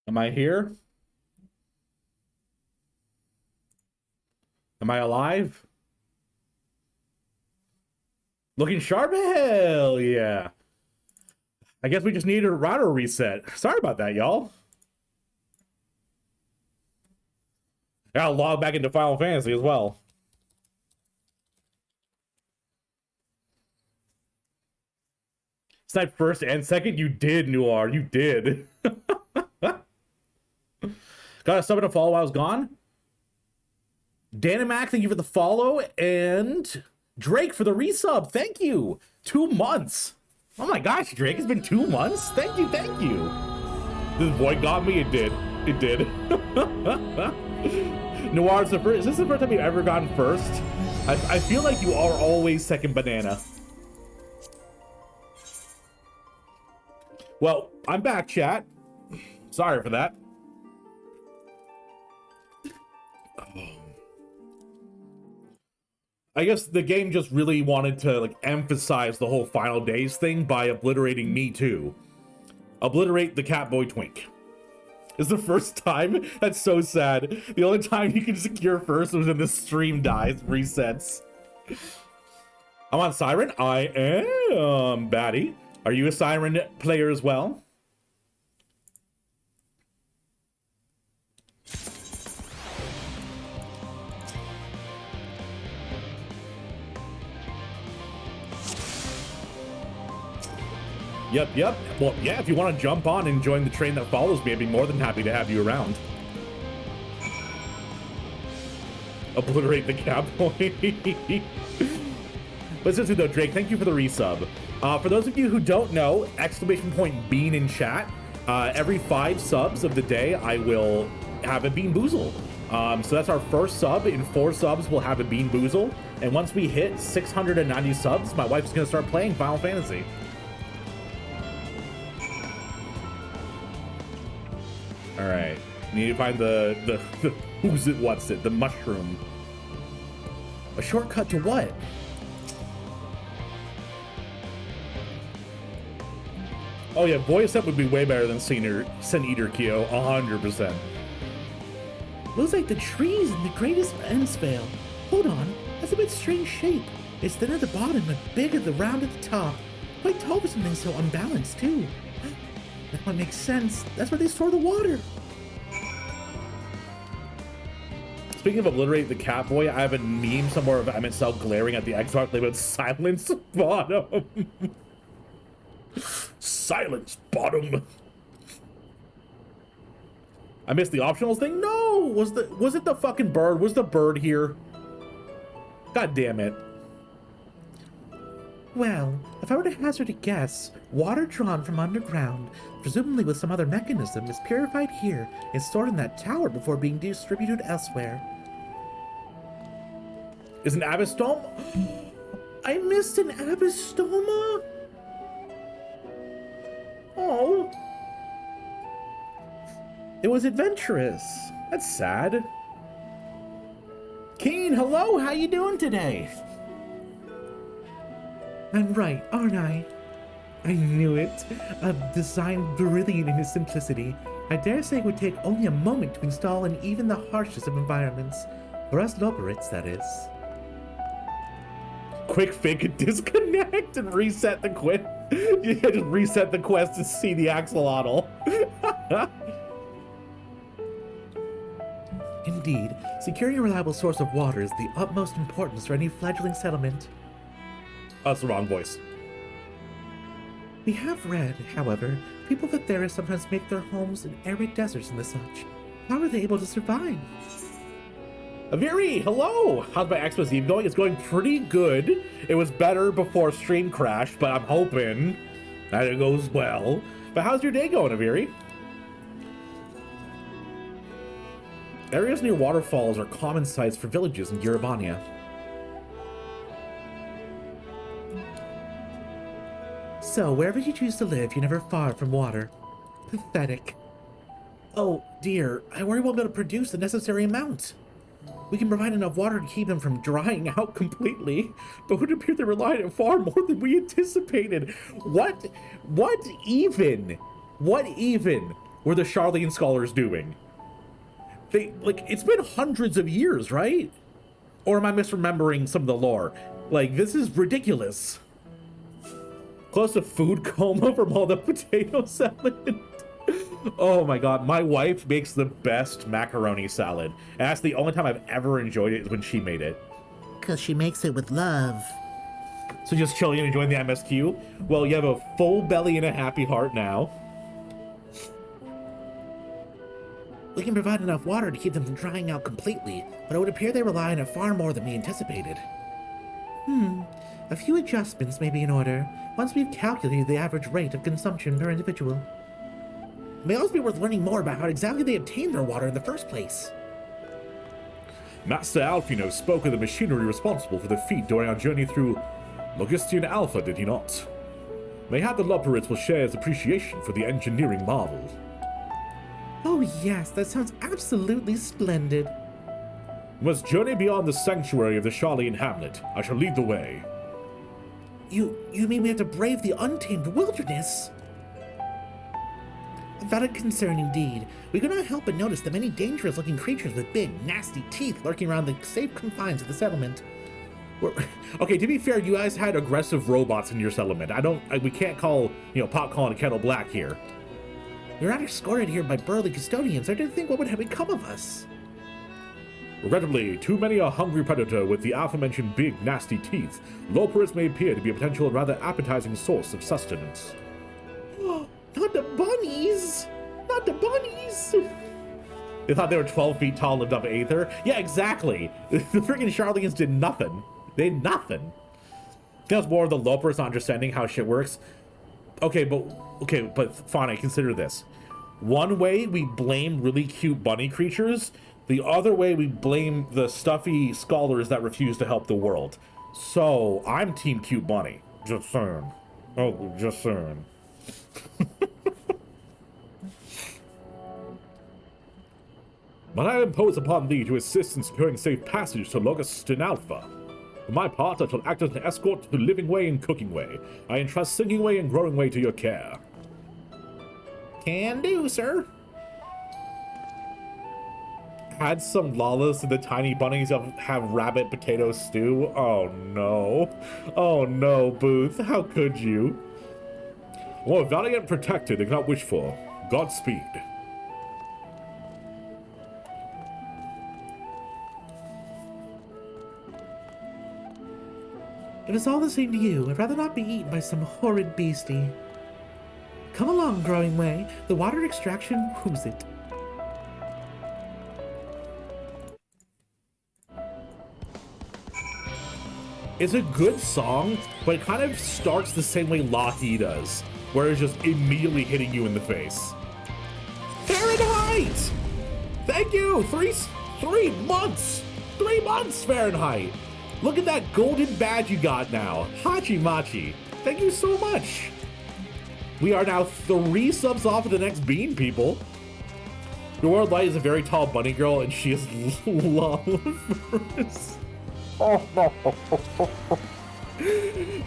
Am I here? Am I alive? Looking sharp? Hell yeah. I guess we just need a router reset. Sorry about that, y'all. I'll log back into Final Fantasy as well. Snipe first and second? You did, Noir. You did. Got a sub and a follow while I was gone. Danimac, thank you for the follow. And Drake for the resub. Thank you. 2 months. Oh my gosh, Drake, it's been 2 months? Thank you, thank you. This void got me? It did. It did. Noir, is this the first time you've ever gotten first? I feel like you are always second banana. Well, I'm back, chat. Sorry for that. I guess the game just really wanted to like emphasize the whole final days thing by obliterating me too. Obliterate the Catboy Twink. It's the first time. That's so sad. The only time you can secure first was when the stream dies, resets. I'm on Siren. I am Batty. Are you a Siren player as well? Yep. Well, yeah, if you want to jump on and join the train that follows me, I'd be more than happy to have you around. Obliterate the Catboy. But seriously though, Drake, thank you for the resub. For those of you who don't know, exclamation point bean in chat. Every 5 subs of the day, I will have a Bean Boozle. So that's our first sub. In 4 subs, we'll have a Bean Boozle. And once we hit 690 subs, my wife's gonna start playing Final Fantasy. All right, need to find the who's it, what's it, the mushroom. A shortcut to what? Oh yeah, voice up would be way better than Sin Eater Kyo, 100%. Looks like the trees in the greatest ends fail. Hold on, that's a bit strange shape. It's thin at the bottom and big at the round at the top. Quite tall for something so unbalanced too. That one makes sense. That's where they store the water. Speaking of obliterate the Catboy, I have a meme somewhere of MSL glaring at the Xbox labeled Silence Bottom. Silence Bottom. I missed the optionals thing? No! Was it the fucking bird? Was the bird here? God damn it. Well, if I were to hazard a guess, water drawn from underground, presumably with some other mechanism, is purified here and stored in that tower before being distributed elsewhere. Is an Abystoma? I missed an Abystoma? Oh. It was adventurous. That's sad. Keen, hello, how you doing today? I'm right, aren't I? I knew it. A design brilliant in its simplicity. I dare say it would take only a moment to install in even the harshest of environments. For us Loberites, that is. Quick fake disconnect and reset the quest. You just reset the quest to see the axolotl. Indeed, securing a reliable source of water is the utmost importance for any fledgling settlement. That's the wrong voice. We have read, however, people that there sometimes make their homes in arid deserts and the such. How are they able to survive? Aviri, hello! How's my Xmas Eve going? It's going pretty good. It was better before stream crashed, but I'm hoping that it goes well. But how's your day going, Aviri? Areas near waterfalls are common sites for villages in Urianger. So, wherever you choose to live, you're never far from water. Pathetic. Oh, dear, I worry we'll be able to produce the necessary amount. We can provide enough water to keep them from drying out completely, but it would appear they relied on far more than we anticipated. What even? were the Charlene scholars doing? They, like, it's been hundreds of years, right? Or am I misremembering some of the lore? Like, this is ridiculous. Close to food coma from all the potato salad. Oh my god, my wife makes the best macaroni salad. And that's the only time I've ever enjoyed it is when she made it. Because she makes it with love. So just chilling and enjoying the MSQ? Well, you have a full belly and a happy heart now. We can provide enough water to keep them from drying out completely, but it would appear they rely on it far more than we anticipated. A few adjustments may be in order, once we've calculated the average rate of consumption per individual. It may also be worth learning more about how exactly they obtain their water in the first place. Master Alfino spoke of the machinery responsible for the feat during our journey through Logistian Alpha, did he not? Mayhap the Loperids will share his appreciation for the engineering marvel. Oh yes, that sounds absolutely splendid. We must journey beyond the sanctuary of the Charlene Hamlet. I shall lead the way. You mean we have to brave the untamed wilderness? A valid concern indeed. We could not help but notice the many dangerous-looking creatures with big, nasty teeth lurking around the safe confines of the settlement. Okay, to be fair, you guys had aggressive robots in your settlement. We can't call, pot calling a kettle black here. We were not escorted here by burly custodians. I didn't think what would have become of us. Regrettably, too many a hungry predator with the aforementioned big, nasty teeth. Loperids may appear to be a potential and rather appetizing source of sustenance. Not the bunnies! Not the bunnies! They thought they were 12 feet tall and lived off aether? Yeah, exactly. The freaking Charlenians did nothing. They did nothing. That was more of the Lopers not understanding how shit works. Okay, but fine, consider this. One way we blame really cute bunny creatures, the other way we blame the stuffy scholars that refuse to help the world. So, I'm Team Cute Bunny. Just saying. Oh, just saying. But I impose upon thee to assist in securing safe passage to Logiston Alpha. For my part, I shall act as an escort to the living way and cooking way. I entrust sinking way and growing way to your care. Can do, sir. Add some lalas to the tiny bunnies have rabbit potato stew. Oh no. Oh no, Booth. How could you? More valiant and protected they cannot wish for. Godspeed. If it's all the same to you, I'd rather not be eaten by some horrid beastie. Come along, growing way. The water extraction proves it. It's a good song, but it kind of starts the same way Loki does, where it's just immediately hitting you in the face. Fahrenheit! Thank you! Three months! 3 months, Fahrenheit! Look at that golden badge you got now. Hachi Machi. Thank you so much. We are now 3 subs off of the next bean, people. The World Light is a very tall bunny girl, and she is lawless. Oh no.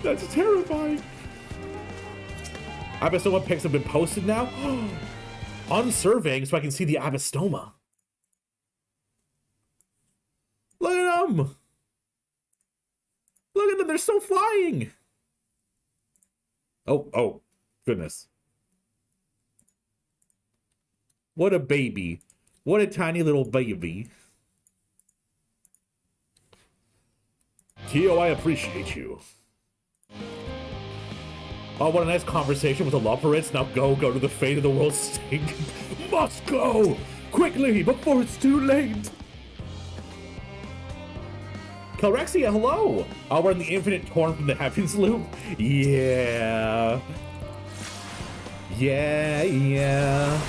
That's terrifying. Abystoma pics have been posted now. Unsurveying so I can see the Abystoma. Look at them. Look at them, they're still flying. Oh, goodness. What a baby. What a tiny little baby. Kyo, I appreciate you. Oh, what a nice conversation with the Loperids. Now go to the fate of the world stink. Must go! Quickly, before it's too late! Calrexia, hello! Oh, we're in the infinite torn from the heavens loop? Yeah. Yeah.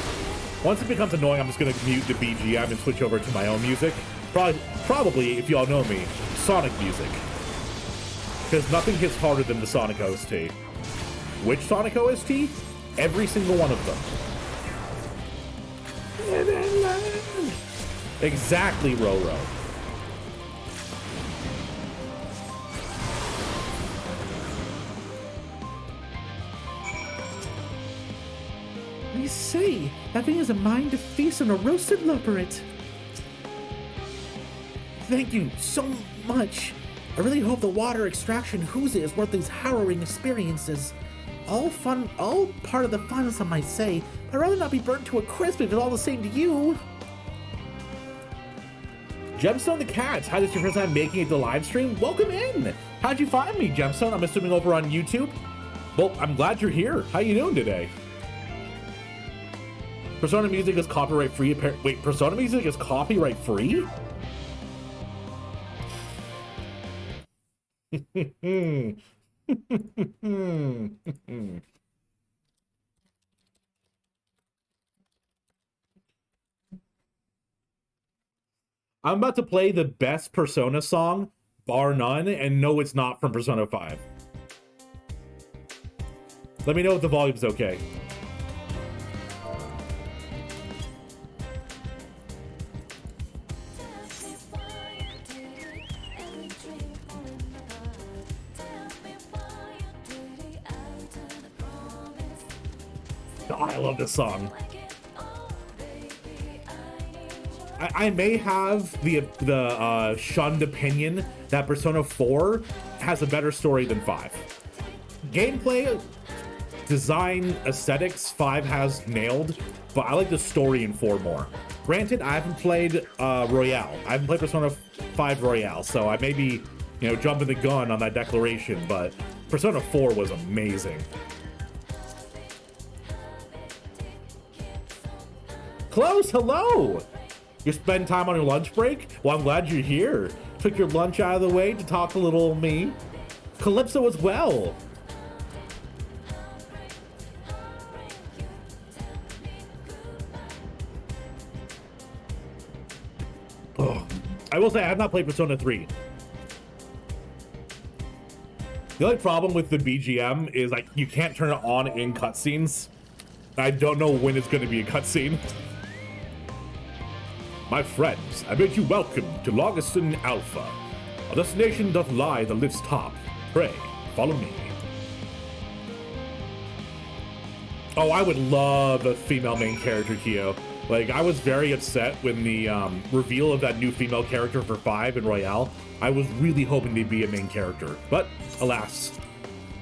Once it becomes annoying, I'm just gonna mute the BGM and switch over to my own music. Probably, if y'all know me, Sonic music. Because nothing hits harder than the Sonic OST. Which Sonic OST? Every single one of them. Exactly, Roro. say, that thing has a mind to feast on a roasted luperet. Thank you so much. I really hope the water extraction Who's is worth these harrowing experiences. All part of the fun, some might say, but I'd rather not be burnt to a crisp if it's all the same to you. Gemstone the Cat, hi, this is your first time making it to the live stream? Welcome in! How'd you find me, Gemstone? I'm assuming over on YouTube? Well, I'm glad you're here. How you doing today? Persona music is copyright free. Wait, Persona music is copyright free? I'm about to play the best Persona song, bar none, and no, it's not from Persona 5. Let me know if the volume's okay. Oh, I love this song. I may have the shunned opinion that Persona 4 has a better story than 5. Gameplay, design, aesthetics, 5 has nailed, but I like the story in 4 more. Granted, I haven't played Royale. I haven't played Persona 5 Royale, so I may be, jumping the gun on that declaration, but Persona 4 was amazing. Close, hello! You spend time on your lunch break? Well, I'm glad you're here. Took your lunch out of the way to talk to little old me. Calypso as well. Oh, I will say I have not played Persona 3. The only problem with the BGM is like you can't turn it on in cutscenes. I don't know when it's going to be a cutscene. My friends, I bid you welcome to Logiston Alpha. Our destination doth lie at the lift's top. Pray, follow me. Oh, I would love a female main character, Kyo. Like, I was very upset when the reveal of that new female character for 5 in Royale. I was really hoping they'd be a main character, but alas,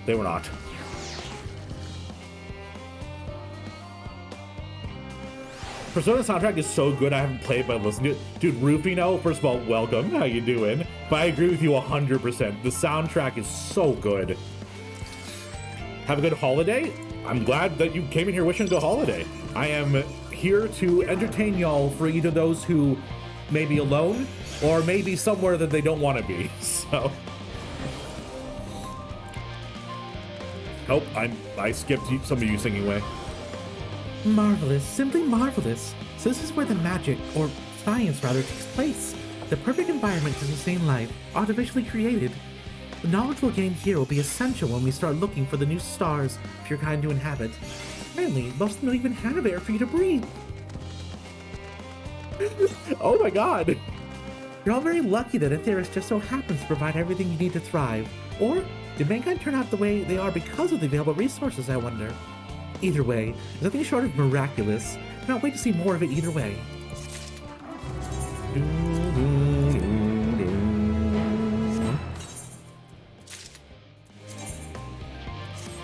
they were not. Persona soundtrack is so good I haven't played but listened to it. Dude, Rufino, first of all, welcome. How you doing? But I agree with you 100%. The soundtrack is so good. Have a good holiday. I'm glad that you came in here wishing a good holiday. I am here to entertain y'all for either those who may be alone or maybe somewhere that they don't want to be. So. Oh, I skipped some of you singing away. Marvelous, simply marvelous. So this is where the magic, or science rather, takes place. The perfect environment to sustain life, artificially created. The knowledge we'll gain here will be essential when we start looking for the new stars for your kind to inhabit. Apparently, most of them don't even have air for you to breathe. Oh my god! You're all very lucky that Aetheris just so happens to provide everything you need to thrive. Or, did mankind turn out the way they are because of the available resources, I wonder? Either way, there's nothing short of miraculous. I cannot wait to see more of it either way.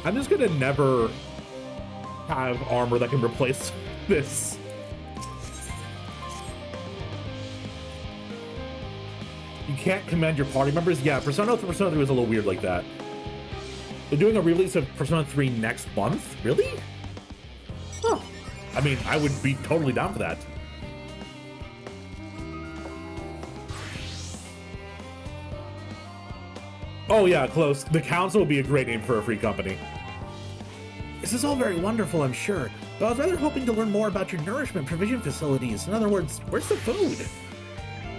I'm just gonna never have armor that can replace this. You can't command your party members? Yeah, Persona 3 was a little weird like that. They're doing a release of Persona 3 next month? Really? Huh. I mean, I would be totally down for that. Oh yeah, close. The Council would be a great name for a free company. This is all very wonderful, I'm sure, but I was rather hoping to learn more about your nourishment provision facilities. In other words, where's the food?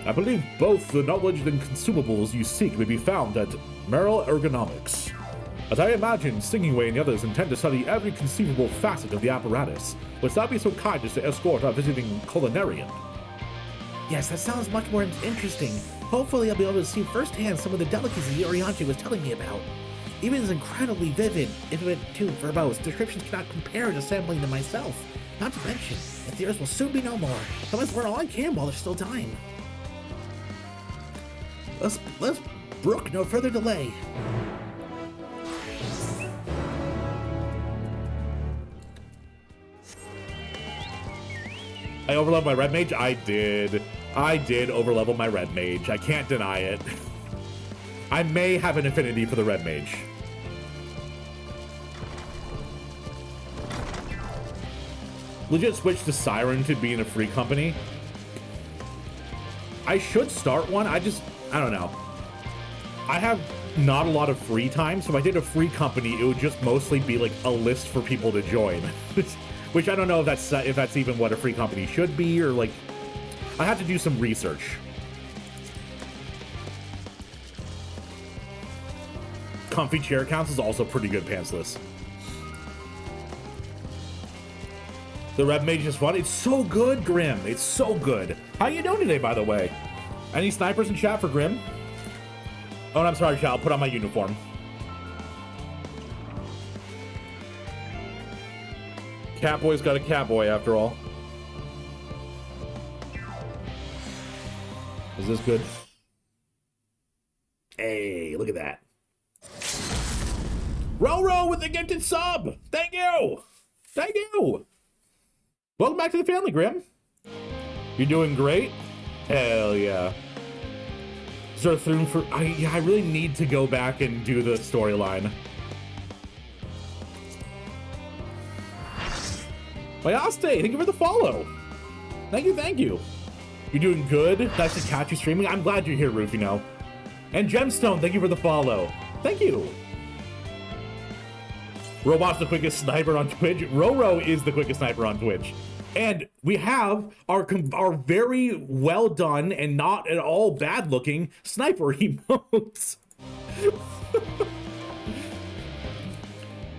I believe both the knowledge and consumables you seek may be found at Merrill Ergonomics. As I imagine, Singingway and the others intend to study every conceivable facet of the apparatus. Would thou be so kind as to escort our visiting culinarian? Yes, that sounds much more interesting. Hopefully I'll be able to see firsthand some of the delicacies Urianger was telling me about. Even his incredibly vivid, intimate too, verbose descriptions cannot compare to sampling them myself. Not to mention, that the Earth will soon be no more. So let's learn all I can while there's still time. Let's brook no further delay. I overleveled my red mage? I did overlevel my red mage. I can't deny it. I may have an affinity for the red mage. Legit switch to Siren to being a free company. I should start one. I don't know. I have not a lot of free time, so if I did a free company, it would just mostly be like a list for people to join. Which I don't know if that's even what a free company should be, or like, I have to do some research. Comfy chair counts is also pretty good, pantsless. The red mage is fun. It's so good, Grim. It's so good. How you doing today, by the way? Any snipers in chat for Grim? Oh, and I'm sorry, chat. I'll put on my uniform. Catboy's got a catboy after all. Is this good? Hey, look at that. Roro with the gifted sub. Thank you. Thank you. Welcome back to the family, Grim. You're doing great? Hell yeah. Start through for... I really need to go back and do the storyline. Mayaste, thank you for the follow. Thank you, thank you. You're doing good. Nice to catch you streaming. I'm glad you're here, Rufino. And Gemstone, thank you for the follow. Thank you. Robot's the quickest sniper on Twitch. Roro is the quickest sniper on Twitch. And we have our very well done and not at all bad looking sniper emotes.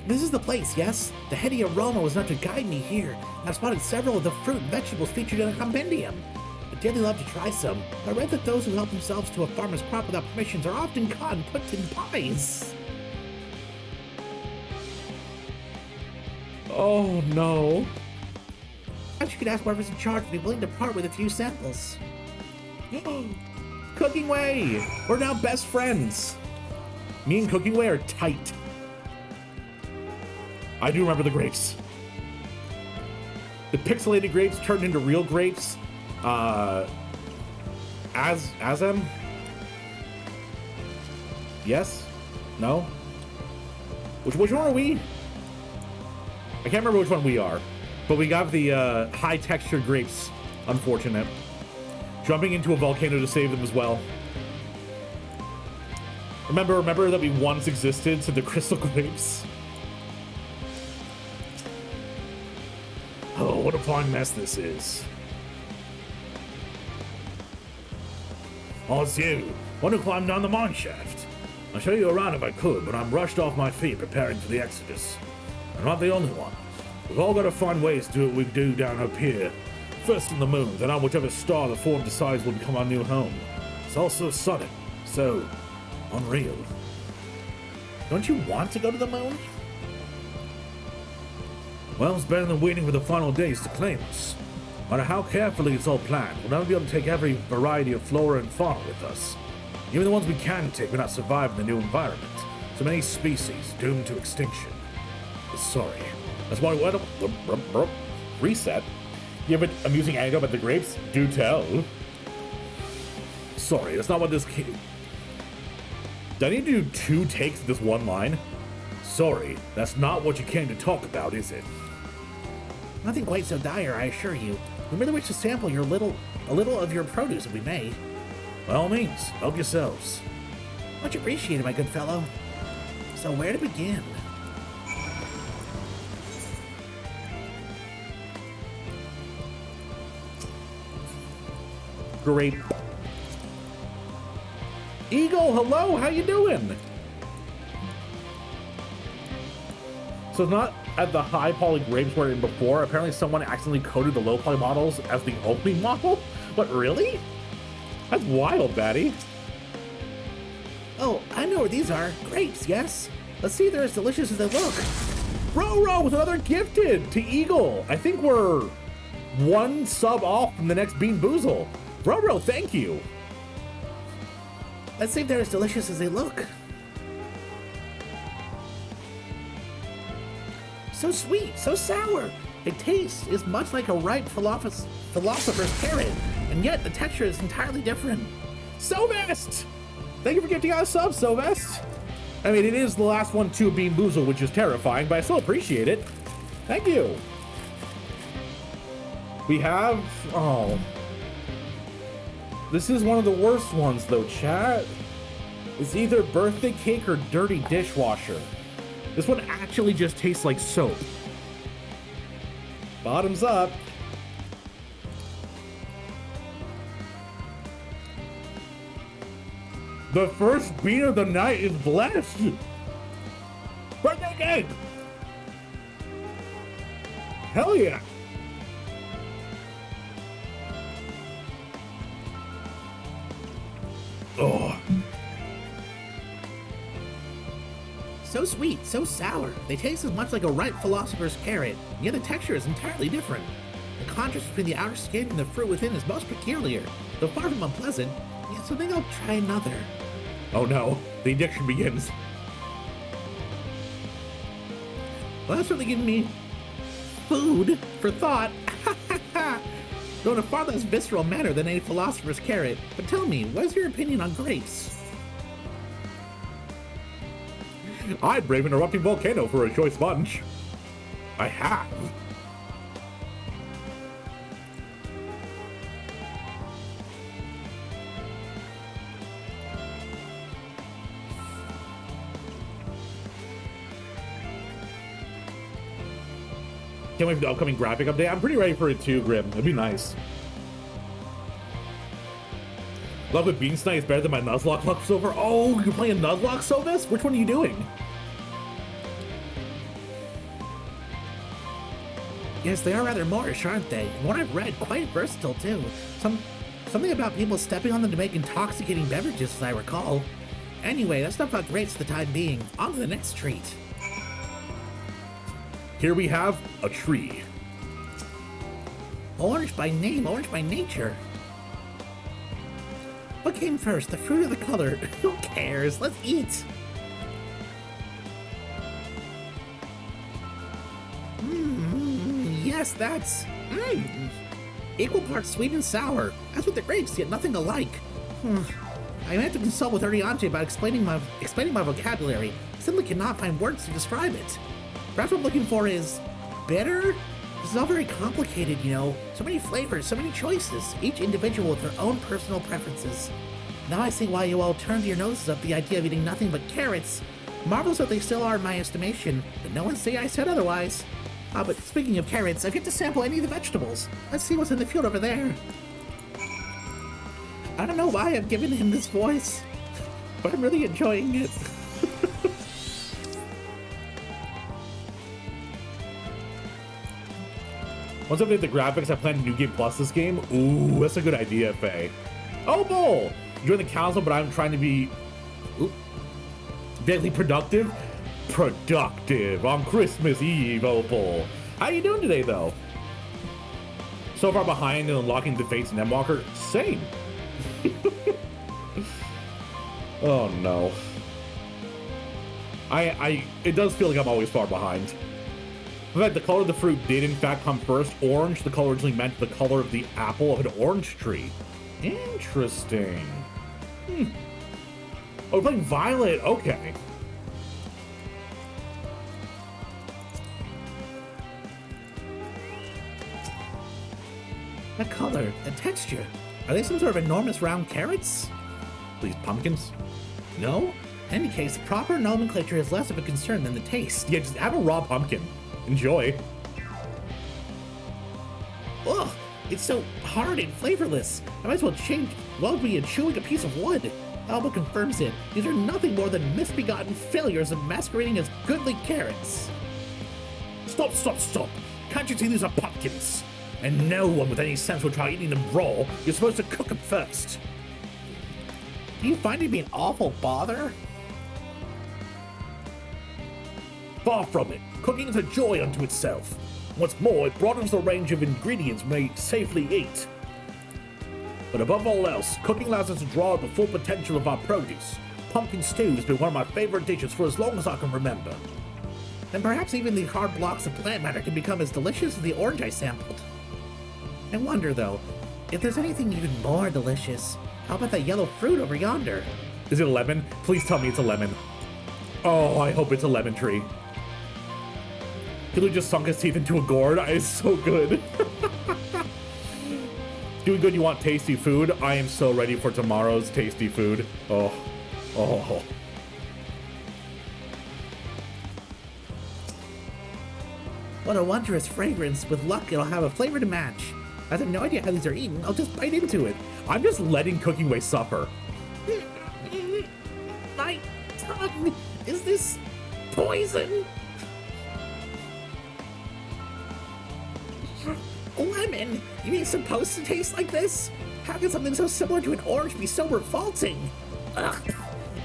This is the place, yes? The heady aroma was enough to guide me here. I've spotted several of the fruit and vegetables featured in a compendium. I'd dearly love to try some. I read that those who help themselves to a farmer's crop without permissions are often caught and put in pies. Oh no. Perhaps you could ask whoever's in charge to be willing to part with a few samples. Cooking Way! We're now best friends. Me and Cooking Way are tight. I do remember the grapes. The pixelated grapes turned into real grapes. Azem? Yes? No? Which one are we? I can't remember which one we are. But we got the high textured grapes. Unfortunate. Jumping into a volcano to save them as well. Remember that we once existed to the crystal grapes. Oh, what a fine mess this is. Oh, it's you. Want to climb down the mine shaft? I'll show you around if I could, but I'm rushed off my feet preparing for the exodus. I'm not the only one. We've all got to find ways to do what we do down up here. First on the moon, then on whichever star the form decides will become our new home. It's all so sudden, so unreal. Don't you want to go to the moon? Well, it's better than waiting for the final days to claim us. No matter how carefully it's all planned, we'll never be able to take every variety of flora and fauna with us. Even the ones we can take will not survive in the new environment. So many species doomed to extinction. Sorry. That's why reset. You have an amusing anecdote about the grapes? Do tell. Sorry, that's not what this came. Do I need to do 2 takes of this one line? Sorry, that's not what you came to talk about, is it? Nothing quite so dire, I assure you. We merely wish to sample a little of your produce if we may. By all means, help yourselves. Much appreciated, my good fellow. So where to begin? Grape. Eagle, hello, how you doing? So it's not at the high poly grapes where in before. Apparently someone accidentally coded the low poly models as the only model? But really? That's wild, Batty. Oh, I know where these are. Grapes, yes? Let's see if they're as delicious as they look. Roro with another gifted to Eagle. I think we're one sub off from the next Bean Boozle. Roro, thank you. Let's see if they're as delicious as they look. So sweet, so sour. The taste is much like a ripe philosopher's carrot, and yet the texture is entirely different. Sylvest! Thank you for gifting out a sub, Sylvest. I mean, it is the last one to Bean Boozle, which is terrifying, but I still appreciate it. Thank you. We have, oh. This is one of the worst ones though, chat. It's either birthday cake or dirty dishwasher. This one actually just tastes like soap. Bottoms up. The first bean of the night is blessed. Birthday cake. Hell yeah. Oh. So sweet, so sour. They taste as much like a ripe philosopher's carrot, yet the texture is entirely different. The contrast between the outer skin and the fruit within is most peculiar. Though far from unpleasant, yet so I think I'll try another. Oh no, the addiction begins. Well, that's really giving me food for thought. Though in a far less visceral manner than a philosopher's carrot. But tell me, what is your opinion on grapes? I'd brave an erupting volcano for a choice bunch. I have. Can't wait for the upcoming graphic update. I'm pretty ready for it too, Grim. It'd be nice. Love with Bean Snipe is better than my Nuzlocke Silver. Oh, you're playing Nuzlocke Silvis? Which one are you doing? Yes, they are rather Moorish, aren't they? And what I've read, quite versatile too. Something about people stepping on them to make intoxicating beverages, as I recall. Anyway, that's enough about grapes for the time being. On to the next treat. Here we have a tree. Orange by name, orange by nature. What came first, the fruit or the color? Who cares? Let's eat. Yes, that's equal parts sweet and sour. As with the grapes, yet nothing alike. I meant to consult with Urianger about explaining my vocabulary. Simply cannot find words to describe it. Perhaps what I'm looking for is bitter? This is all very complicated, you know. So many flavors, so many choices, each individual with their own personal preferences. Now I see why you all turned your noses up the idea of eating nothing but carrots. Marvels that they still are in my estimation, but no one say I said otherwise. But speaking of carrots, I've yet to sample any of the vegetables. Let's see what's in the field over there. I don't know why I've given him this voice, but I'm really enjoying it. Once I update the graphics, I plan New Game Plus this game. Ooh, that's a good idea, Faye. Oh, Bull! Join the council, but I'm trying to be vaguely productive. Productive on Christmas Eve, Opal. How you doing today, though? So far behind in unlocking the face and Endwalker? Same. Oh no. It does feel like I'm always far behind. In fact, the color of the fruit did in fact come first. Orange, the color originally meant the color of the apple of an orange tree. Interesting. Oh, we're playing violet. Okay. The color, the texture. Are they some sort of enormous round carrots? These pumpkins? No? In any case, proper nomenclature is less of a concern than the taste. Yeah, just have a raw pumpkin. Enjoy. Ugh, it's so hard and flavorless. I might as well be chewing a piece of wood. Alba confirms it. These are nothing more than misbegotten failures of masquerading as goodly carrots. Stop. Can't you see these are pumpkins? And no one with any sense will try eating them raw. You're supposed to cook them first. Do you find it to be an awful bother? Far from it. Cooking is a joy unto itself. What's more, it broadens the range of ingredients we may safely eat. But above all else, cooking allows us to draw out the full potential of our produce. Pumpkin stew has been one of my favorite dishes for as long as I can remember. And perhaps even the hard blocks of plant matter can become as delicious as the orange I sampled. I wonder, though, if there's anything even more delicious. How about that yellow fruit over yonder? Is it a lemon? Please tell me it's a lemon. Oh, I hope it's a lemon tree. He just sunk his teeth into a gourd. It's so good. Doing good, you want tasty food? I am so ready for tomorrow's tasty food. Oh. What a wondrous fragrance. With luck, it'll have a flavor to match. I have no idea how these are eaten. I'll just bite into it. I'm just letting Cooking Way suffer. My tongue! Is this poison? Lemon? You mean it's supposed to taste like this? How can something so similar to an orange be so revolting? Ugh.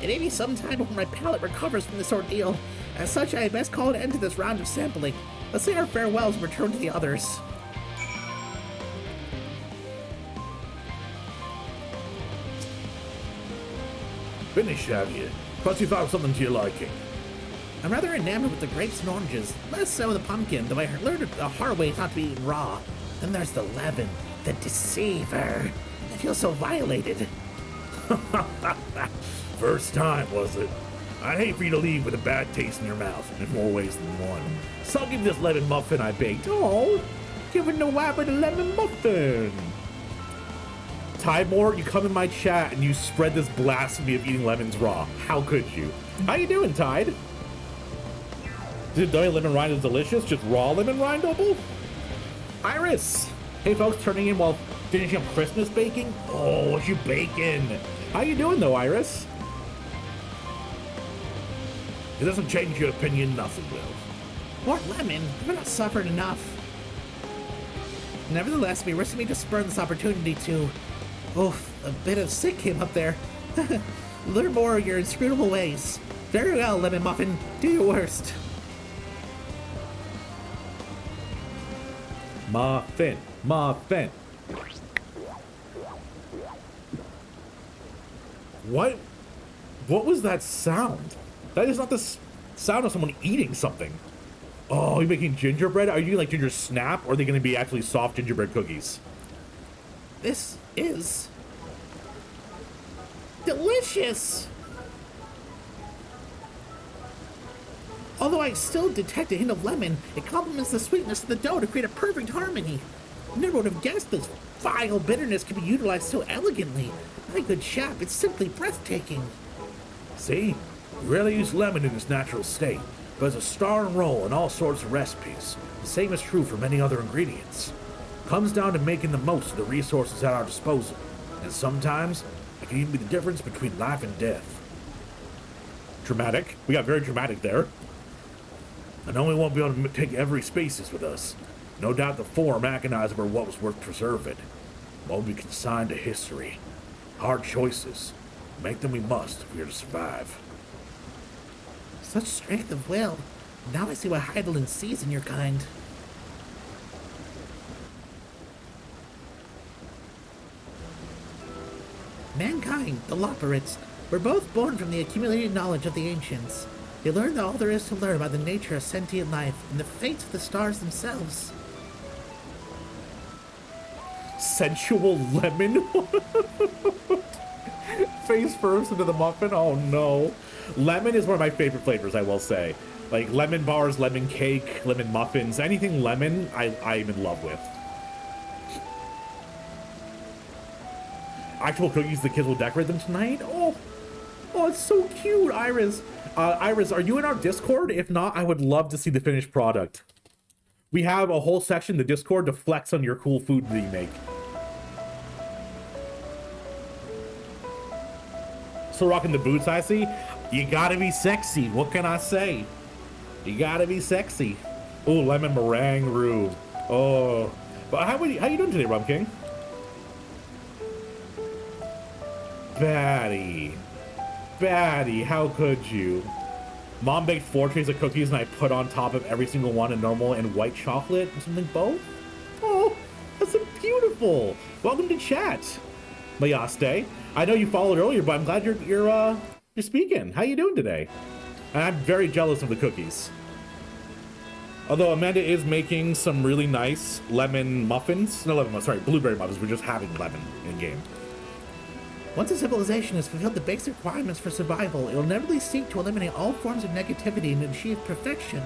It may be some time before my palate recovers from this ordeal. As such, I had best call an end to this round of sampling. Let's say our farewells and return to the others. Finish, have you? Plus you found something to your liking. I'm rather enamored with the grapes and oranges, less so the pumpkin, though I learned the hard way not to be eaten raw. Then there's the leaven, the deceiver. I feel so violated. First time, was it? I hate for you to leave with a bad taste in your mouth, in more ways than one. So I'll give you this lemon muffin I baked. Oh, giving the rabbit a lemon muffin. Tymore, you come in my chat and you spread this blasphemy of eating lemons raw. How could you? How you doing, Tide? Did the lemon rind is delicious? Just raw lemon rind double? Iris! Hey folks, turning in while finishing up Christmas baking? Oh, what you baking? How you doing though, Iris? It doesn't change your opinion, nothing will. More lemon? I've not suffered enough. Nevertheless, we risked me to spurn this opportunity to... Oof, a bit of sick came up there. Learn more of your inscrutable ways. Very well, Lemon Muffin. Do your worst. Muffin. What was that sound? That is not the sound of someone eating something. Oh, you're making gingerbread? Are you doing like ginger snap, or are they going to be actually soft gingerbread cookies? This is... delicious! Although I still detect a hint of lemon, it complements the sweetness of the dough to create a perfect harmony. Never would have guessed this vile bitterness could be utilized so elegantly. My good chap, it's simply breathtaking. See? You rarely use lemon in its natural state, but as a star and role in all sorts of recipes. The same is true for many other ingredients. Comes down to making the most of the resources at our disposal, and sometimes it can even be the difference between life and death. Dramatic. We got very dramatic there. I know we won't be able to take every species with us. No doubt the form agonize over what was worth preserving. What will be consigned to history. Hard choices. Make them we must if we are to survive. Such strength of will. Now I see why Heidelin sees in your kind. Mankind, the Loperids, were both born from the accumulated knowledge of the ancients. They learned all there is to learn about the nature of sentient life and the fates of the stars themselves. Sensual lemon? Face first into the muffin? Oh no. Lemon is one of my favorite flavors, I will say. Like lemon bars, lemon cake, lemon muffins, anything lemon, I'm in love with. Actual cookies, the kids will decorate them tonight? Oh, it's so cute, Iris. Iris, are you in our Discord? If not, I would love to see the finished product. We have a whole section in the Discord to flex on your cool food that you make. Still rocking the boots, I see. You gotta be sexy. What can I say? You gotta be sexy. Oh, lemon meringue roux. Oh, but how you doing today, Rum King? Batty, how could you? Mom baked 4 trays of cookies and I put on top of every single one a normal and white chocolate or something both. Oh, that's so beautiful. Welcome to chat, Mayaste. I know you followed earlier, but I'm glad you're speaking. How you doing today? And I'm very jealous of the cookies. Although Amanda is making some really nice lemon muffins. No, lemon, sorry, blueberry muffins. We're just having lemon in game. Once a civilization has fulfilled the basic requirements for survival, it will inevitably seek to eliminate all forms of negativity and achieve perfection.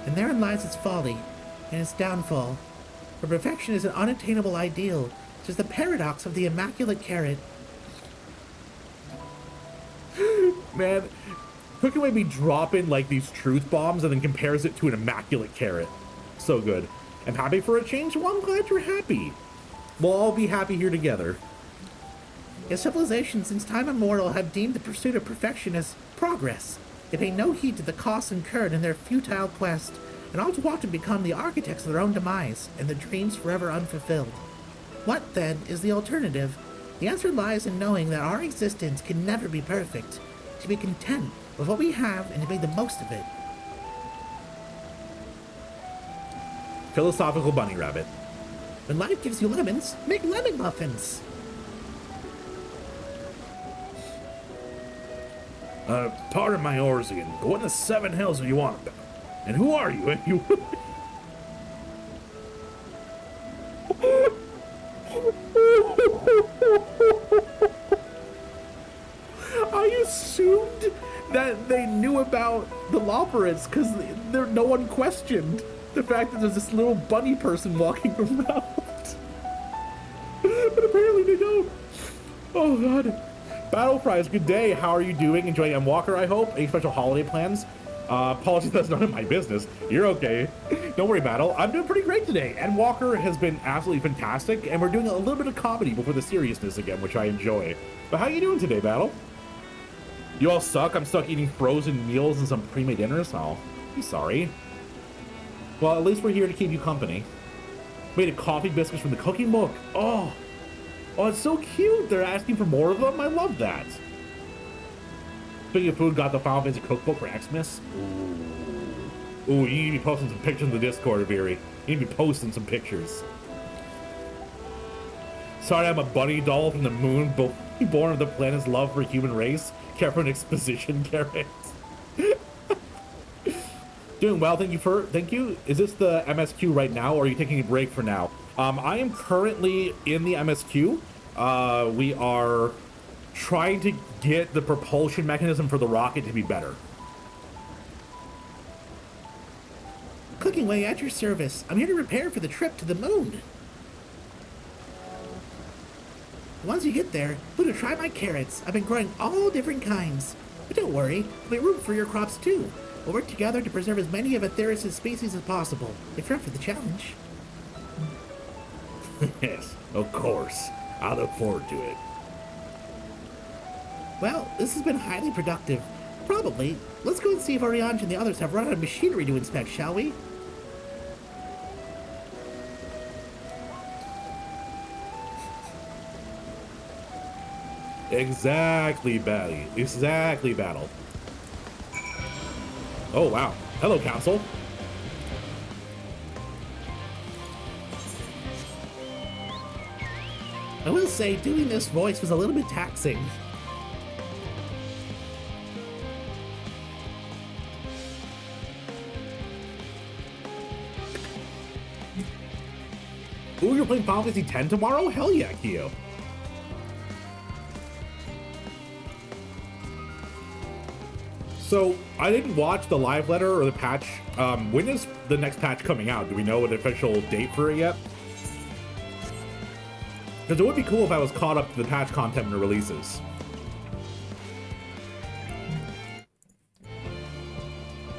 And therein lies its folly and its downfall. For perfection is an unattainable ideal. It is the paradox of the immaculate carrot. Man, Cooking made me drop in like these truth bombs and then compares it to an immaculate carrot. So good. I'm happy for a change. Well, I'm glad you're happy. We'll all be happy here together. A civilization since time immemorial have deemed the pursuit of perfection as progress. They pay no heed to the costs incurred in their futile quest, and all too often become the architects of their own demise, and their dreams forever unfulfilled. What, then, is the alternative? The answer lies in knowing that our existence can never be perfect, to be content with what we have and to make the most of it. Philosophical bunny rabbit. When life gives you lemons, make lemon muffins! Pardon my oars again, but what in the 7 hells do you want about? And who are you? You... I assumed that they knew about the Loperids because no one questioned the fact that there's this little bunny person walking around. But apparently they don't. Oh god. Battle Prize, good day. How are you doing? Enjoying M. Walker, I hope. Any special holiday plans? Apologies, that's none of my business. You're okay. Don't worry, Battle. I'm doing pretty great today. M. Walker has been absolutely fantastic, and we're doing a little bit of comedy before the seriousness again, which I enjoy. But how you doing today, Battle? You all suck? I'm stuck eating frozen meals and some pre-made dinners? Oh, I'm sorry. Well, at least we're here to keep you company. Made a coffee biscuits from the cooking book. Oh, it's so cute. They're asking for more of them. I love that. Speaking of food, got the Final Fantasy cookbook for Xmas. Ooh, you need to be posting some pictures in the Discord, Veery. You need to be posting some pictures. Sorry, I'm a bunny doll from the moon, born of the planet's love for human race. Care for an exposition, Garrett. Doing well, thank you. Is this the MSQ right now, or are you taking a break for now? I am currently in the MSQ. We are trying to get the propulsion mechanism for the rocket to be better. Cooking Way at your service. I'm here to prepare for the trip to the moon. Once you get there, I'm going to try my carrots. I've been growing all different kinds. But don't worry, there'll be room for your crops too. We'll work together to preserve as many of Atheris' species as possible, if you're up for the challenge. Yes, of course. I look forward to it. Well, this has been highly productive. Probably. Let's go and see if Urianger and the others have run out of machinery to inspect, shall we? Exactly, Batty. Exactly, Battle. Oh, wow. Hello, Council. I will say, doing this voice was a little bit taxing. Ooh, you're playing Final Fantasy X tomorrow? Hell yeah, Kyo. So, I didn't watch the live letter or the patch. When is the next patch coming out? Do we know an official date for it yet? Because it would be cool if I was caught up to the patch content when it releases.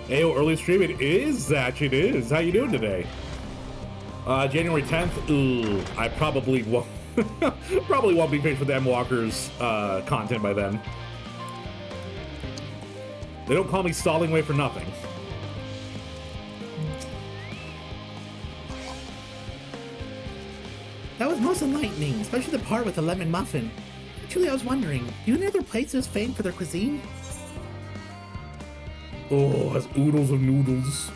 Ayo, early stream, it is, Zach, it is. How you doing today? January 10th, ooh, I probably won't, probably won't be paid for the M Walker's content by then. They don't call me stalling away for nothing. That was most enlightening, especially the part with the lemon muffin. Actually, I was wondering, do any other places famed for their cuisine? Oh, has oodles of noodles.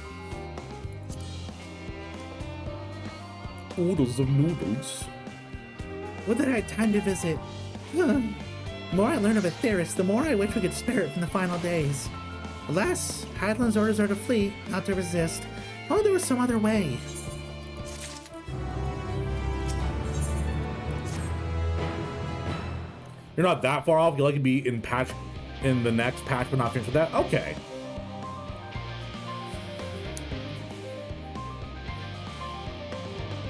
Oodles of noodles. Would that I had time to visit. The more I learn of Aetheris, the more I wish we could spare it from the final days. Alas, Hydaelyn's orders are to flee, not to resist. Oh, there was some other way. You're not that far off. You like to be in the next patch, but not finished with that. Okay.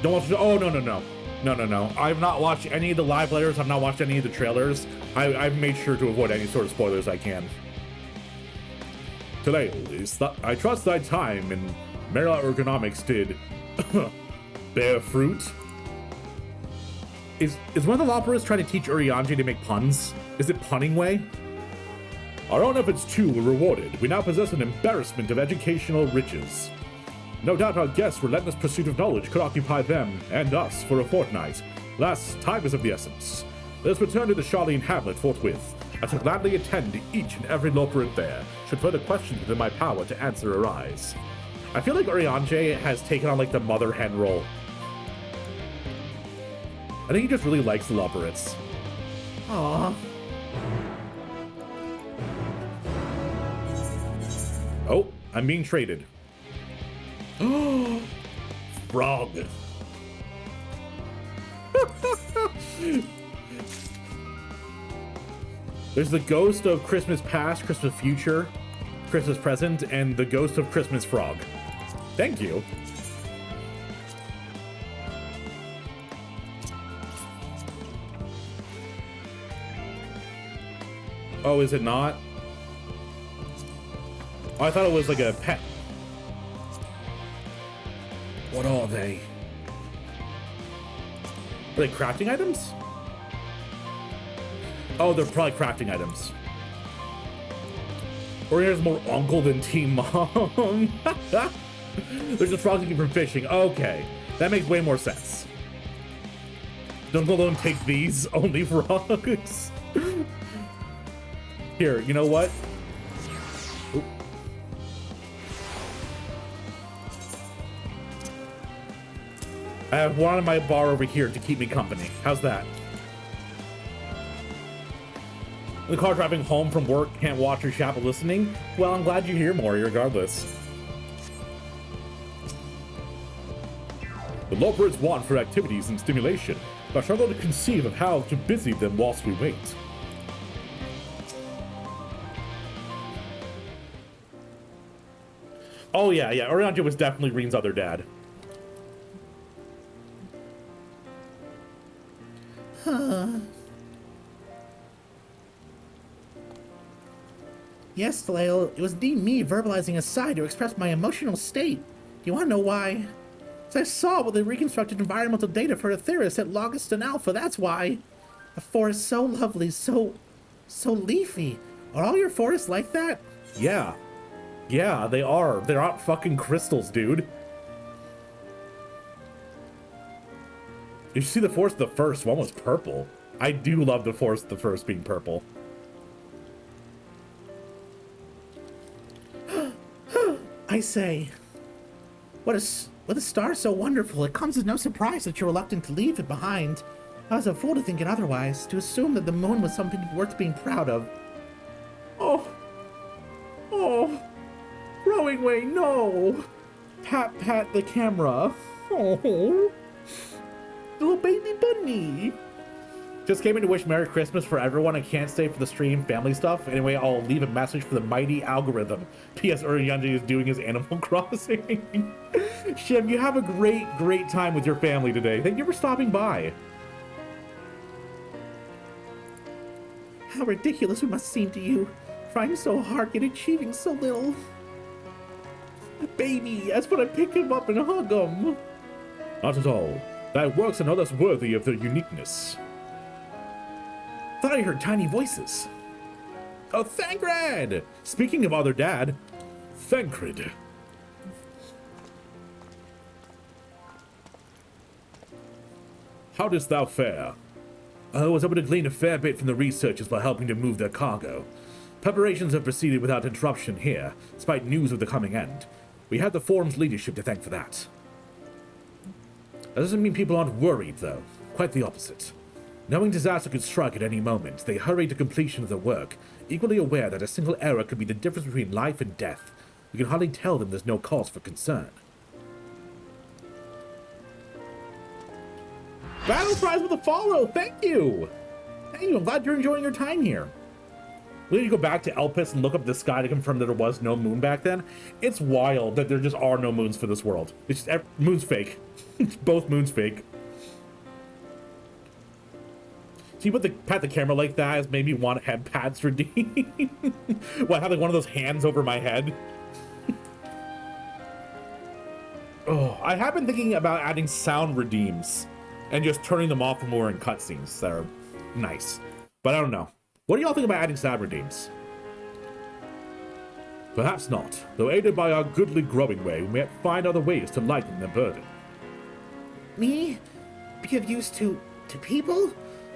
Don't watch. Oh no. I've not watched any of the live letters. I've not watched any of the trailers. I've made sure to avoid any sort of spoilers I can. Today, I trust thy time in Mera ergonomics did bear fruit. Is one of the Loporus trying to teach Urianger to make puns? Is it punning way? Our own efforts too were rewarded. We now possess an embarrassment of educational riches. No doubt our guests' relentless pursuit of knowledge could occupy them and us for a fortnight. Last, time is of the essence. Let us return to the Charlene hamlet forthwith. I shall gladly attend to each and every Loporus there, should further questions within my power to answer arise. I feel like Urianger has taken on like the mother hen role. I think he just really likes the Loporus. Aww. Oh, I'm being traded. Frog. There's the ghost of Christmas past, Christmas future, Christmas present, and the ghost of Christmas frog. Thank you. Oh, is it not? Oh, I thought it was like a pet. What are they? Are they crafting items? Oh, they're probably crafting items. Or here's more uncle than Team Mom. There's just frogs looking for fishing. Okay, that makes way more sense. Don't go and take these, only frogs. Here, you know what? Oop. I have one on my bar over here to keep me company. How's that? In the car driving home from work, can't watch or chat but listening? Well, I'm glad you're here, Maury, regardless. The Loporus want for activities and stimulation, but I struggle to conceive of how to busy them whilst we wait. Oh yeah, Urianger was definitely Reen's other dad. Yes, Thaleo, it was indeed me verbalizing a sigh to express my emotional state. Do you want to know why? As I saw with the reconstructed environmental data for Aetheris at Logist and Alpha, that's why. A forest so lovely, so leafy. Are all your forests like that? Yeah, they are. They're not fucking crystals, dude. Did you see the forest? The first one was purple. I do love the forest, the first being purple. I say, what a star so wonderful. It comes as no surprise that you're reluctant to leave it behind. I was a fool to think it otherwise, to assume that the moon was something worth being proud of. Oh, rowing way, no. Pat the camera. Oh, little baby bunny. Just came in to wish Merry Christmas for everyone. I can't stay for the stream family stuff. Anyway, I'll leave a message for the mighty algorithm. P.S. Urianger is doing his Animal Crossing. Shim, you have a great time with your family today. Thank you for stopping by. How ridiculous we must seem to you. Trying so hard yet achieving so little. Baby, that's when I pick him up and hug him. Not at all. Thy works are no less worthy of their uniqueness. Thought I heard tiny voices. Oh, Thancred! Speaking of other dad, Thancred. How didst thou fare? I was able to glean a fair bit from the researchers by helping to move their cargo. Preparations have proceeded without interruption here, despite news of the coming end. We have the forum's leadership to thank for that. That doesn't mean people aren't worried, though. Quite the opposite. Knowing disaster could strike at any moment, they hurry to completion of their work, equally aware that a single error could be the difference between life and death. We can hardly tell them there's no cause for concern. Battle prize with a follow! Thank you! Thank you, I'm glad you're enjoying your time here. We need to go back to Elpis and look up the sky to confirm that there was no moon back then. It's wild that there just are no moons for this world. It's just, moon's fake. Both moons fake. See, but pat the camera like that has made me want to have pads redeemed. Well, I have like one of those hands over my head. Oh, I have been thinking about adding sound redeems and just turning them off when we're in cutscenes. That are nice. But I don't know. What do y'all think about adding sound redeems? Perhaps not. Though aided by our goodly growing way, we may find other ways to lighten the burden. Me? Be of use to people?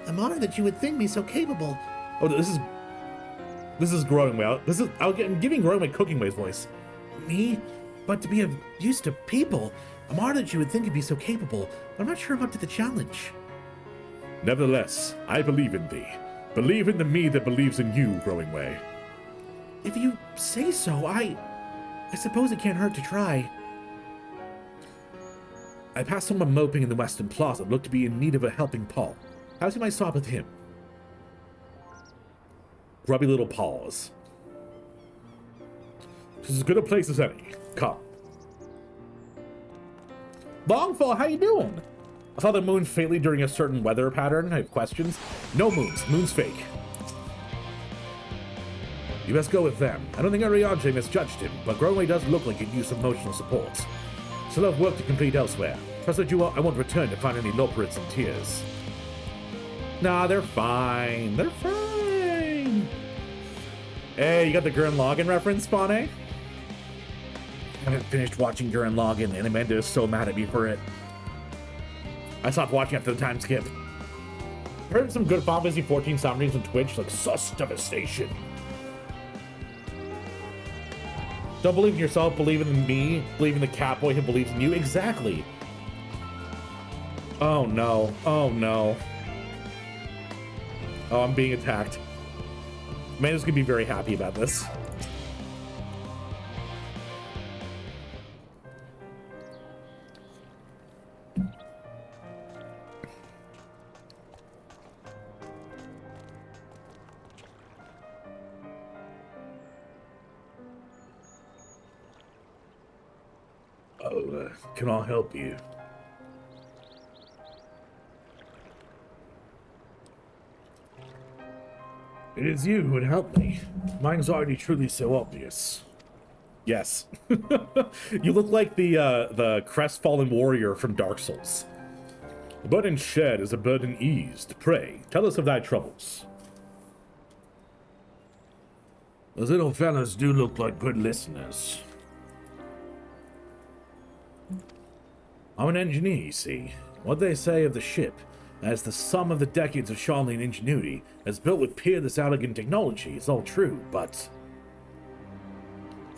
I'm honored that you would think me so capable. Oh, this is growing way. I'm giving growing way cooking way's voice. Me? But to be of use to people? I'm honored that you would think you'd be so capable, but I'm not sure I'm up to the challenge. Nevertheless, I believe in thee. Believe in the me that believes in you, growing way. If you say so, I suppose it can't hurt to try. I passed someone moping in the Western Plaza looked to be in need of a helping paw. How's my stop with him? Grubby little paws. This is as good a place as any. Come. Longfall, how you doing? I saw the moon faintly during a certain weather pattern. I have questions. No moons. Moon's fake. You best go with them. I don't think Urianger misjudged him, but Growing does look like he'd use some emotional support. Still have work to complete elsewhere. Trust that I won't return to find any Loporits in tears. Nah, they're fine. They're fine. Hey, you got the Gurren Lagann reference, Spawne? I haven't finished watching Gurren Lagann, and Amanda is so mad at me for it. I stopped watching after the time skip. I heard some good Final Fantasy 14 summaries on Twitch, like sus devastation. Don't believe in yourself, believe in me, believe in the catboy who believes in you. Exactly. Oh no. Oh no. Oh, I'm being attacked. Amanda's gonna be very happy about this. Can I help you? It is you who would help me. My anxiety truly so obvious. Yes. You look like the crestfallen warrior from Dark Souls. A burden shared is a burden eased. Pray, tell us of thy troubles. Those little fellas do look like good listeners. I'm an engineer, you see. What they say of the ship, as the sum of the decades of Charlene ingenuity, as built with peerless elegant technology, is all true, but...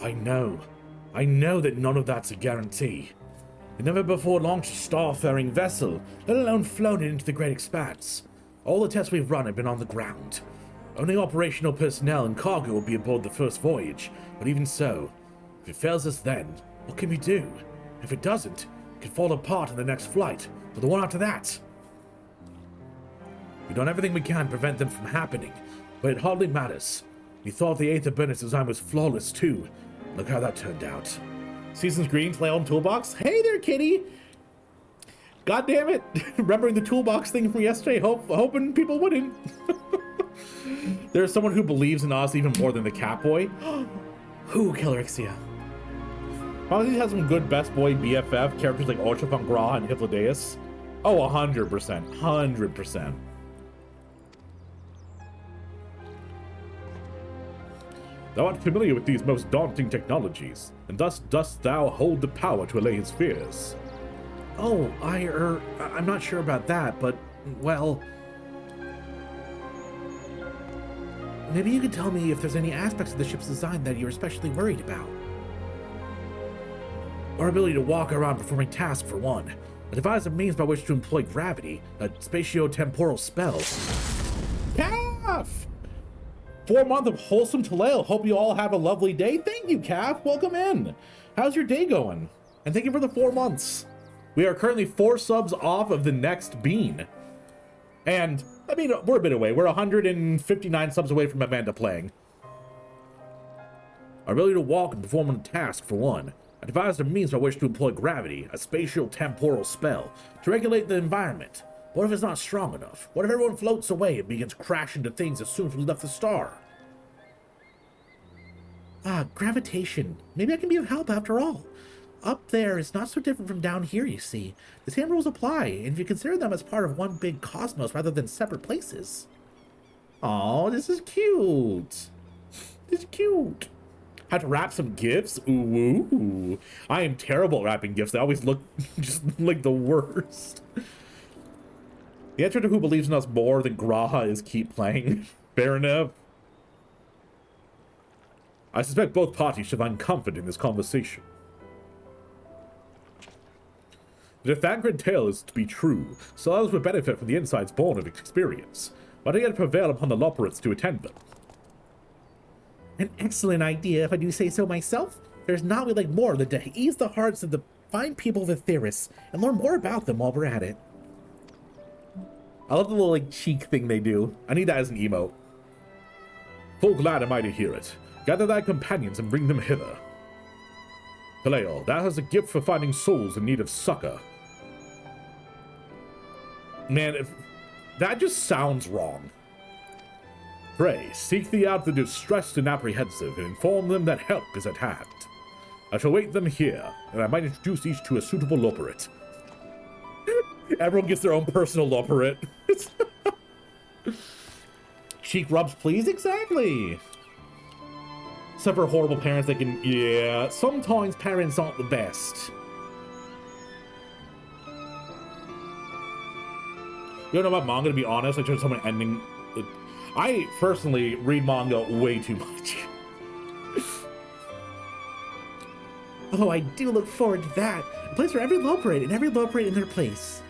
I know that none of that's a guarantee. It never before launched a starfaring vessel, let alone flown it into the great expanse. All the tests we've run have been on the ground. Only operational personnel and cargo will be aboard the first voyage, but even so, if it fails us then, what can we do? If it doesn't, could fall apart in the next flight, or the one after that. We've done everything we can to prevent them from happening, but it hardly matters. We thought the Aether Burnet's design was flawless too. Look how that turned out. Seasons Green, play on Toolbox. Hey there, kitty! God damn it! Remembering the Toolbox thing from yesterday, hoping people wouldn't. There's someone who believes in us even more than the Catboy. Who, Kilrixia? Probably has some good Best Boy BFF characters like Ultra Von Gra and Hypnodeus. Oh, 100%. 100%. Thou art familiar with these most daunting technologies, and thus dost thou hold the power to allay his fears. Oh, I'm not sure about that, but, well... Maybe you could tell me if there's any aspects of the ship's design that you're especially worried about. Our ability to walk around performing tasks, for one. I devised a means by which to employ gravity, a spatio-temporal spell. Calf! 4 months of wholesome Talale. Hope you all have a lovely day. Thank you, Calf. Welcome in. How's your day going? And thank you for the 4 months. We are currently 4 subs off of the next bean. And, I mean, we're a bit away. We're 159 subs away from Amanda playing. Our ability to walk and perform a task, for one. I devised a means by which to employ gravity, a spatio-temporal spell, to regulate the environment. What if it's not strong enough? What if everyone floats away and begins crashing into things as soon as we left the star? Gravitation. Maybe I can be of help after all. Up there is not so different from down here, you see. The same rules apply, and if you consider them as part of one big cosmos rather than separate places. Oh, this is cute. This is cute. Had to wrap some gifts? Ooh. I am terrible at wrapping gifts. They always look just like the worst. The answer to who believes in us more than Graha is keep playing. Fair enough. I suspect both parties should find comfort in this conversation. The Thangred tale is to be true, so others would benefit from the insights born of experience, but I yet prevail upon the Loperates to attend them. An excellent idea, if I do say so myself. There's not we like more than to ease the hearts of the fine people of the Theris and learn more about them while we're at it. I love the little like cheek thing they do. I need that as an emote. Full glad am I to hear it. Gather thy companions and bring them hither. Kaleo, thou hast a gift for finding souls in need of succor. Man, if that just sounds wrong. Pray, seek thee out the distressed and apprehensive, and inform them that help is at hand. I shall wait them here, and I might introduce each to a suitable Loperate. Everyone gets their own personal Loperate. Cheek rubs, please? Exactly. Except for horrible parents that can... Yeah, sometimes parents aren't the best. You don't know about manga, to be honest. I tried someone ending... I personally read manga way too much. Oh, I do look forward to that. A place for every Loperate and every Loperate in their place.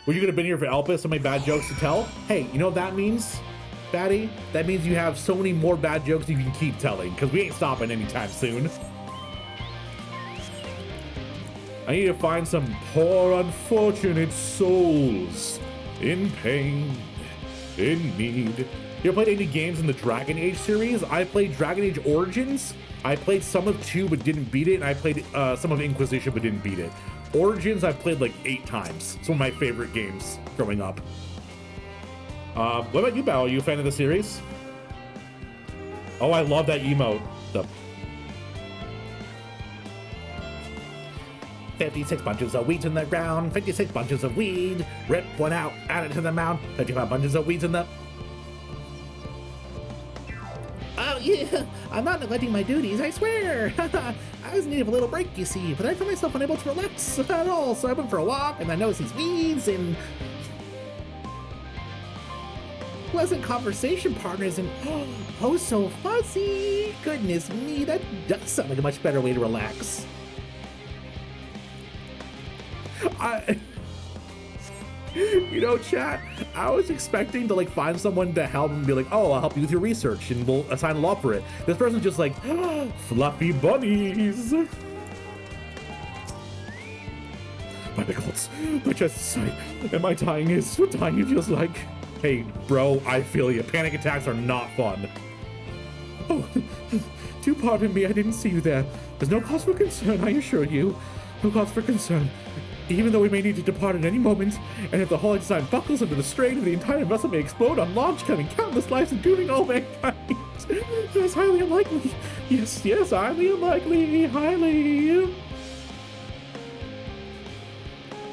Were you gonna been here for Elpis? So many bad jokes to tell? Hey, you know what that means, Batty? That means you have so many more bad jokes you can keep telling, because we ain't stopping anytime soon. I need to find some poor unfortunate souls in pain, in need. You ever played any games in the Dragon Age series? I played Dragon Age Origins. I played some of 2 but didn't beat it, and I played some of Inquisition but didn't beat it. Origins I've played like 8 times. It's one of my favorite games growing up. What about you, Bao? Are you a fan of the series? Oh, I love that emote. The 56 bunches of wheat in the ground, 56 bunches of weed. Rip one out, add it to the mound. 55 bunches of weeds in the... Oh yeah, I'm not neglecting my duties, I swear. I was in need of a little break, you see, but I found myself unable to relax at all, so I went for a walk, and I noticed these weeds and... pleasant conversation partners and... oh, so fuzzy. Goodness me, that does sound like a much better way to relax. You know, chat, I was expecting to like find someone to help and be like, oh, I'll help you with your research and we'll assign a law for it. This person's just like, fluffy bunnies. My pickles, my chest is sight, and my dying is what dying feels like. Hey, bro, I feel you. Panic attacks are not fun. Oh, do pardon me, I didn't see you there. There's no cause for concern, I assure you. No cause for concern. Even though we may need to depart at any moment, and if the whole design buckles under the strain, the entire vessel may explode on launch, cutting countless lives and dooming all mankind. That's highly unlikely. Yes, highly unlikely. Highly.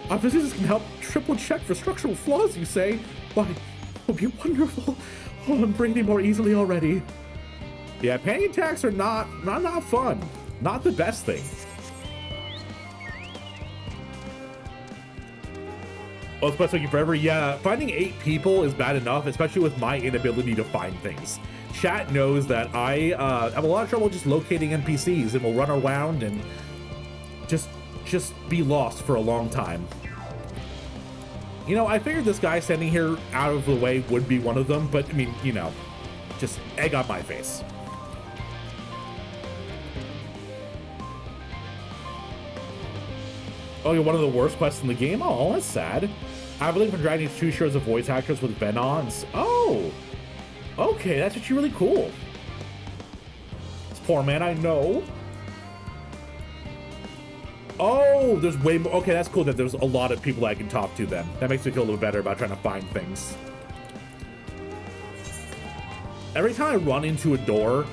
Our physicists can help triple check for structural flaws, you say? Why, it will be wonderful. Oh, I'm breathing more easily already. Yeah, panic attacks are not fun. Not the best thing. Oh, it's quest taking forever. Yeah, finding 8 people is bad enough, especially with my inability to find things. Chat knows that I have a lot of trouble just locating NPCs, and will run around and just be lost for a long time. You know, I figured this guy standing here out of the way would be one of them, but I mean, you know, just egg on my face. Oh, you're one of the worst quests in the game? Oh, that's sad. I believe in dragging 2 shares of voice actors with MOEN'S. Oh, okay, that's actually really cool. This poor man, I know. Oh, there's way more. Okay, that's cool that there's a lot of people I can talk to then. That makes me feel a little better about trying to find things. Every time I run into a door,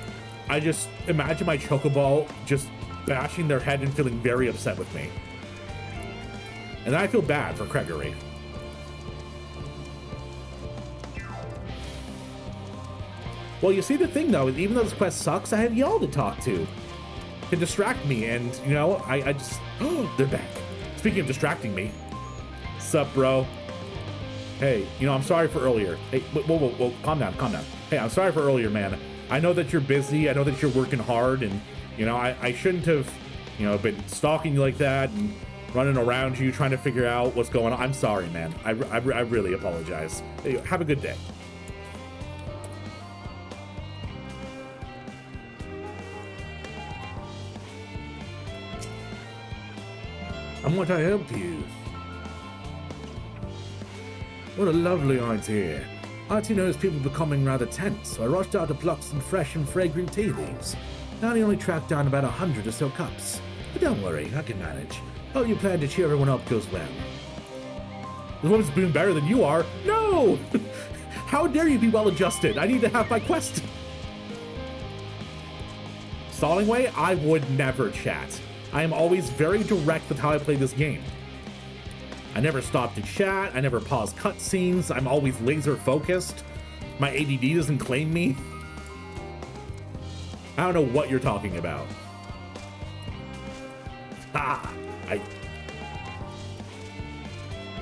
I just imagine my chocobo just bashing their head and feeling very upset with me. And then I feel bad for Gregory. Well, you see, the thing though is, even though this quest sucks, I have y'all to talk to distract me, and you know, I just, oh, they're back. Speaking of distracting me, sup, bro? Hey, you know, I'm sorry for earlier. Hey, whoa, calm down. Hey, I'm sorry for earlier, man. I know that you're busy. I know that you're working hard, and you know, I shouldn't have, you know, been stalking you like that and running around you trying to figure out what's going on. I'm sorry, man. I really apologize. Hey, have a good day. And what I help you? What a lovely idea. Artie noticed people becoming rather tense, so I rushed out to pluck some fresh and fragrant tea leaves. Now I only tracked down about 100 or so cups. But don't worry, I can manage. Hope your plan to cheer everyone up goes well. This woman's doing better than you are. No! How dare you be well-adjusted? I need to have my quest. Stalling way? I would never chat. I am always very direct with how I play this game. I never stop to chat. I never pause cutscenes. I'm always laser focused. My ADD doesn't claim me. I don't know what you're talking about. Ah,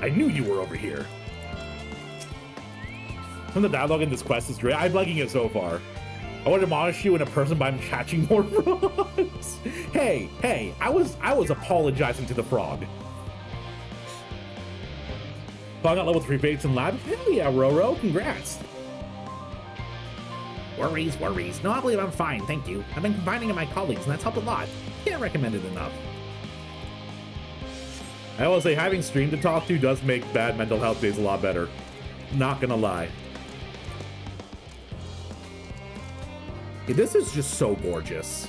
I knew you were over here. Some of the dialogue in this quest is great. I'm liking it so far. I want to admonish you in a person by catching more frogs. Hey, I was apologizing to the frog. So I got level 3 baits in lab. Hell yeah, Roro, congrats. Worries. No, I believe I'm fine, thank you. I've been confiding in my colleagues, and that's helped a lot. Can't recommend it enough. I will say, having stream to talk to does make bad mental health days a lot better. Not gonna lie. Okay, this is just so gorgeous.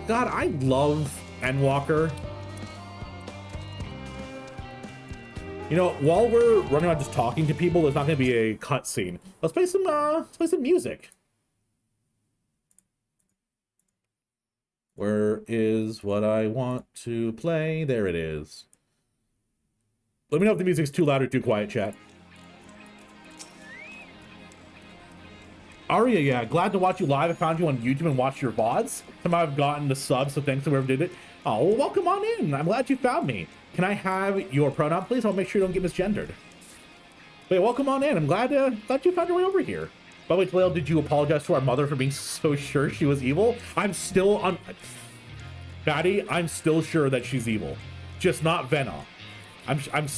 God, I love Endwalker. You know, while we're running around just talking to people, there's not going to be a cutscene. Let's play some music. Where is what I want to play? There it is. Let me know if the music's too loud or too quiet, chat. Aria, yeah, glad to watch you live. I found you on YouTube and watched your VODs. Somehow I've gotten the sub, so thanks to whoever did it. Oh, well, welcome on in. I'm glad you found me. Can I have your pronoun, please? I'll make sure you don't get misgendered. Wait, welcome on in. I'm glad you found your way over here. By the way, Taleo, did you apologize to our mother for being so sure she was evil? I'm still on... Batty, I'm still sure that she's evil. Just not Venom. I'm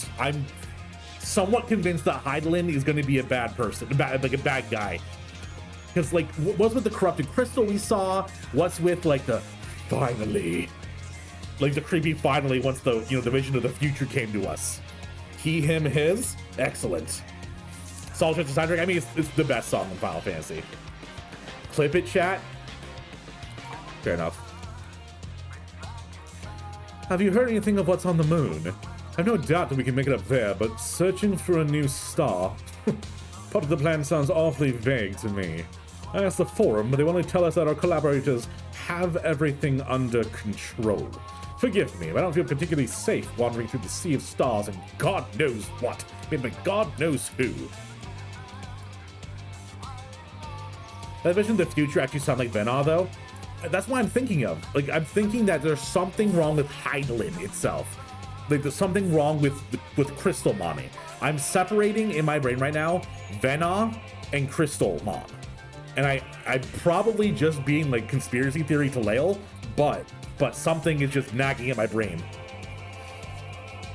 somewhat convinced that Heidelin is going to be a bad person, like a bad guy. Because, like, what's with the corrupted crystal we saw? What's with, like, the finally? Like, the creepy finally once the, you know, the vision of the future came to us. He, him, his? Excellent. Soldier to Soundtrack, I mean, it's the best song in Final Fantasy. Clip it, chat? Fair enough. Have you heard anything of what's on the moon? I've no doubt that we can make it up there, but searching for a new star... Part of the plan sounds awfully vague to me. I asked the forum, but they only tell us that our collaborators have everything under control. Forgive me, but I don't feel particularly safe wandering through the sea of stars and God knows what. I mean, but God knows who. That vision of the future actually sounds like Venar, though. That's what I'm thinking of. Like, I'm thinking that there's something wrong with Heidelin itself. Like there's something wrong with Crystal Mommy. I'm separating in my brain right now Vena and Crystal Mom. And I'm probably just being like conspiracy theory to Lael, but something is just nagging at my brain.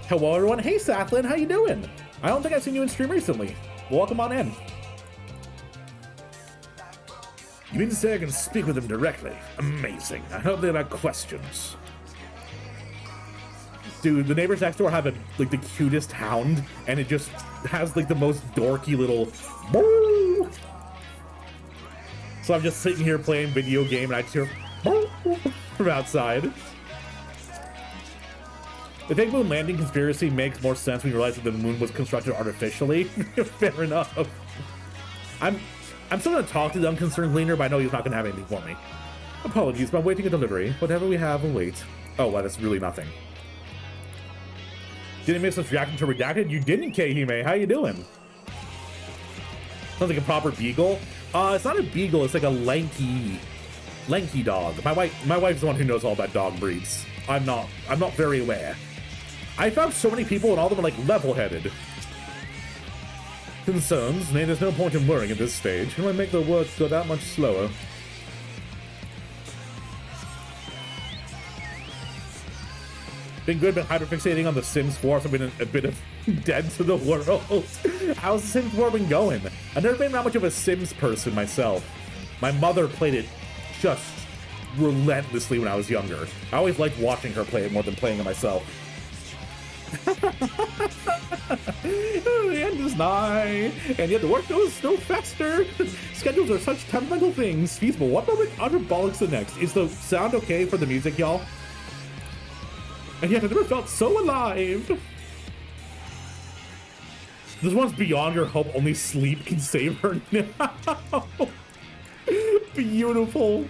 Hello everyone, hey Sathlin, how you doing? I don't think I've seen you in stream recently. Welcome on in. You mean to say I can speak with them directly? Amazing. I hope they have questions. Dude, the neighbors next door have like the cutest hound, and it just has like the most dorky little boo. So I'm just sitting here playing video game, and I just hear boo from outside. The fake moon landing conspiracy makes more sense when you realize that the moon was constructed artificially. Fair enough. I'm still gonna talk to the unconcerned gleaner, but I know he's not gonna have anything for me. Apologies, but I'm waiting a delivery. Whatever we have will wait. Oh, well, that's really nothing. Didn't miss us reacting to Redacted? You didn't, Kahime. How you doing? Sounds like a proper beagle. It's not a beagle, it's like a lanky dog. My wife's the one who knows all about dog breeds. I'm not very aware. I found so many people and all of them are like level-headed. Concerns? Nay, there's no point in worrying at this stage. It might make the work go that much slower. Been good, been hyperfixating on The Sims 4, so I've been a bit of dead to the world. How's The Sims 4 been going? I've never been that much of a Sims person myself. My mother played it just relentlessly when I was younger. I always liked watching her play it more than playing it myself. The end is nigh, and yet the work goes no faster. Schedules are such temperamental things. Feasible one moment, utter bollocks the next. Is the sound okay for the music, y'all? And yet I never felt so alive. This one's beyond your hope. Only sleep can save her now. Beautiful.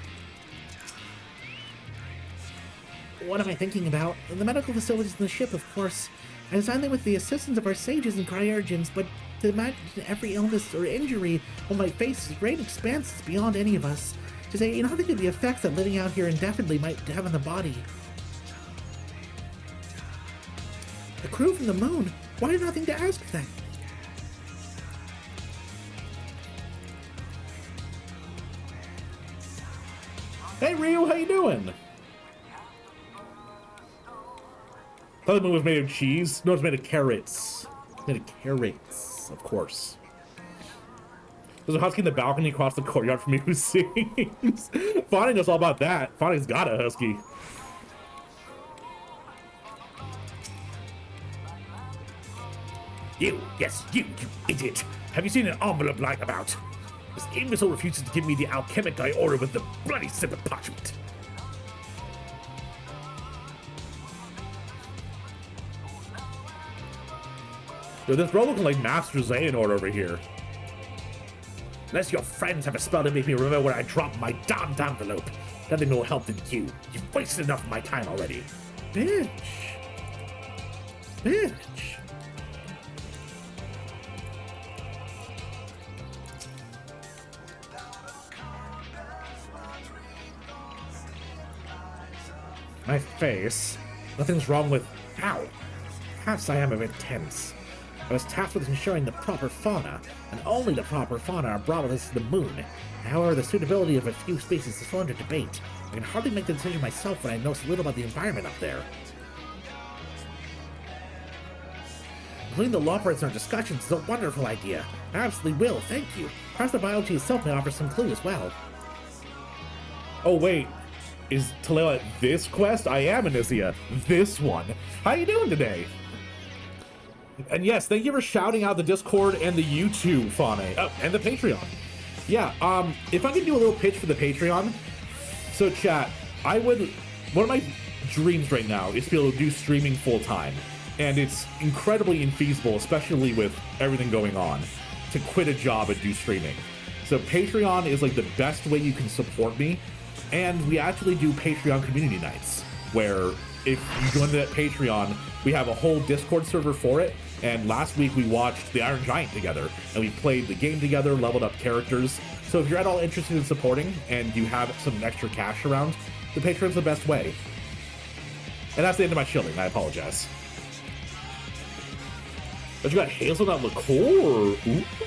What am I thinking about? The medical facilities in the ship, of course. I designed them with the assistance of our sages and cryogens, but to imagine every illness or injury on my face is great expanses beyond any of us. To say, think of the effects that living out here indefinitely might have on the body. The crew from the moon? Why nothing to ask then? Hey Ryu, how you doing? Thought the moon was made of cheese. No, it's made of carrots. Made of carrots, of course. There's a husky in the balcony across the courtyard from me who sings. Fonnie knows all about that. Fonnie's got a husky. You idiot. Have you seen an envelope lying about? This imbecile refuses to give me the alchemic I ordered with the bloody slip of parchment. Yo, this bro looking like Master Xehanort over here. Unless your friends have a spell to make me remember where I dropped my damned envelope. Nothing more help than you. You've wasted enough of my time already. Bitch. My face? Nothing's wrong with... Ow! Perhaps I am a bit tense. I was tasked with ensuring the proper fauna, and only the proper fauna are brought with us to the moon. However, the suitability of a few species is still under debate. I can hardly make the decision myself when I know so little about the environment up there. Including the law in our discussions is a wonderful idea. I absolutely will, thank you. Perhaps the biology itself may offer some clue as well. Oh wait, is Talela this quest? I am Anicia. This one. How you doing today? And yes, thank you for shouting out the Discord and the YouTube, Fane. Oh, and the Patreon. Yeah, if I could do a little pitch for the Patreon. So chat, one of my dreams right now is to be able to do streaming full time. And it's incredibly infeasible, especially with everything going on, to quit a job and do streaming. So Patreon is like the best way you can support me. And we actually do Patreon community nights, where if you join that Patreon, we have a whole Discord server for it. And last week we watched The Iron Giant together, and we played the game together, leveled up characters. So if you're at all interested in supporting and you have some extra cash around, the Patreon's the best way. And that's the end of my shilling. I apologize. But you got hazelnut liqueur.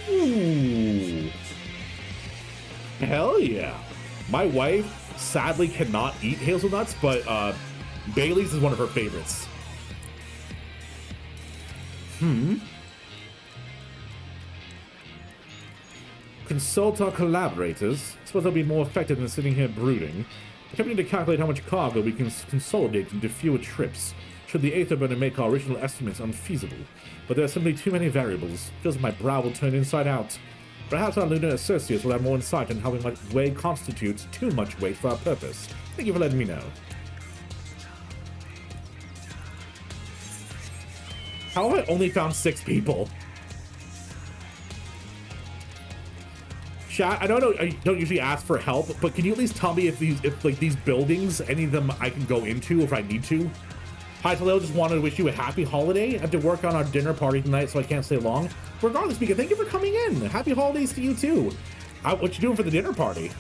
Ooh. Hell yeah. My wife sadly cannot eat hazelnuts, but Bailey's is one of her favorites. Consult our collaborators. I suppose they'll be more effective than sitting here brooding. Attempting to calculate how much cargo we can consolidate into fewer trips. Should the Aether burner make our original estimates unfeasible? But there are simply too many variables. Feels like my brow will turn inside out. Perhaps our lunar associates will have more insight on how much weight constitutes too much weight for our purpose. Thank you for letting me know. How have I only found 6 people? Chat, I don't know, I don't usually ask for help, but can you at least tell me if these buildings, any of them I can go into if I need to? Hi, Toledo, just wanted to wish you a happy holiday. I have to work on our dinner party tonight, so I can't stay long. Regardless, Mika, thank you for coming in. Happy holidays to you, too. What you doing for the dinner party?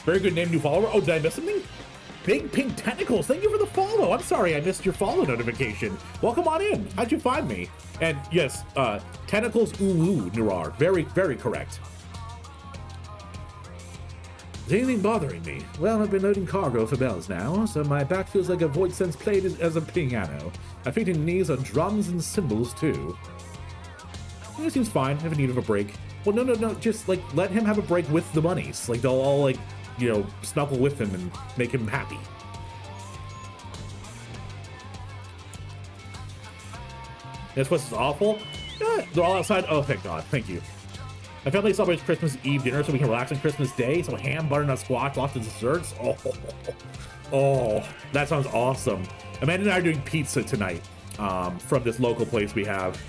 Very good name, new follower. Oh, did I miss something? Big Pink Tentacles, thank you for the follow. I'm sorry I missed your follow notification. Welcome on in. How'd you find me? And yes, Tentacles ooh, Nurar. Very, very correct. Is anything bothering me? Well, I've been loading cargo for bells now, so my back feels like a void sense played as a piano. My feet and knees are drums and cymbals too. It seems fine. I have a need of a break. Well, no. Just like let him have a break with the bunnies. Like they'll all like, you know, snuggle with him and make him happy. This was awful. They're all outside. Oh, thank God. Thank you. My family celebrates Christmas Eve dinner so we can relax on Christmas Day. So ham, butternut squash, lots of desserts. Oh, that sounds awesome. Amanda and I are doing pizza tonight from this local place we have.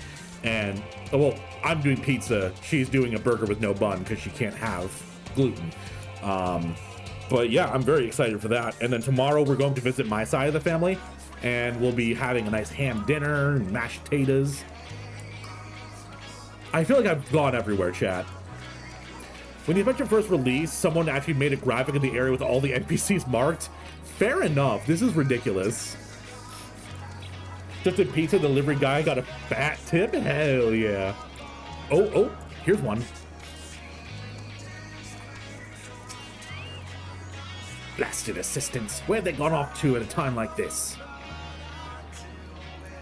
And, well, I'm doing pizza. She's doing a burger with no bun because she can't have gluten. But yeah, I'm very excited for that. And then tomorrow we're going to visit my side of the family. And we'll be having a nice ham dinner and mashed potatoes. I feel like I've gone everywhere, chat. When the adventure first released, someone actually made a graphic of the area with all the NPCs marked. Fair enough, this is ridiculous. Just a pizza delivery guy got a fat tip? Hell yeah. Oh, here's one. Blasted assistants, where have they gone off to at a time like this?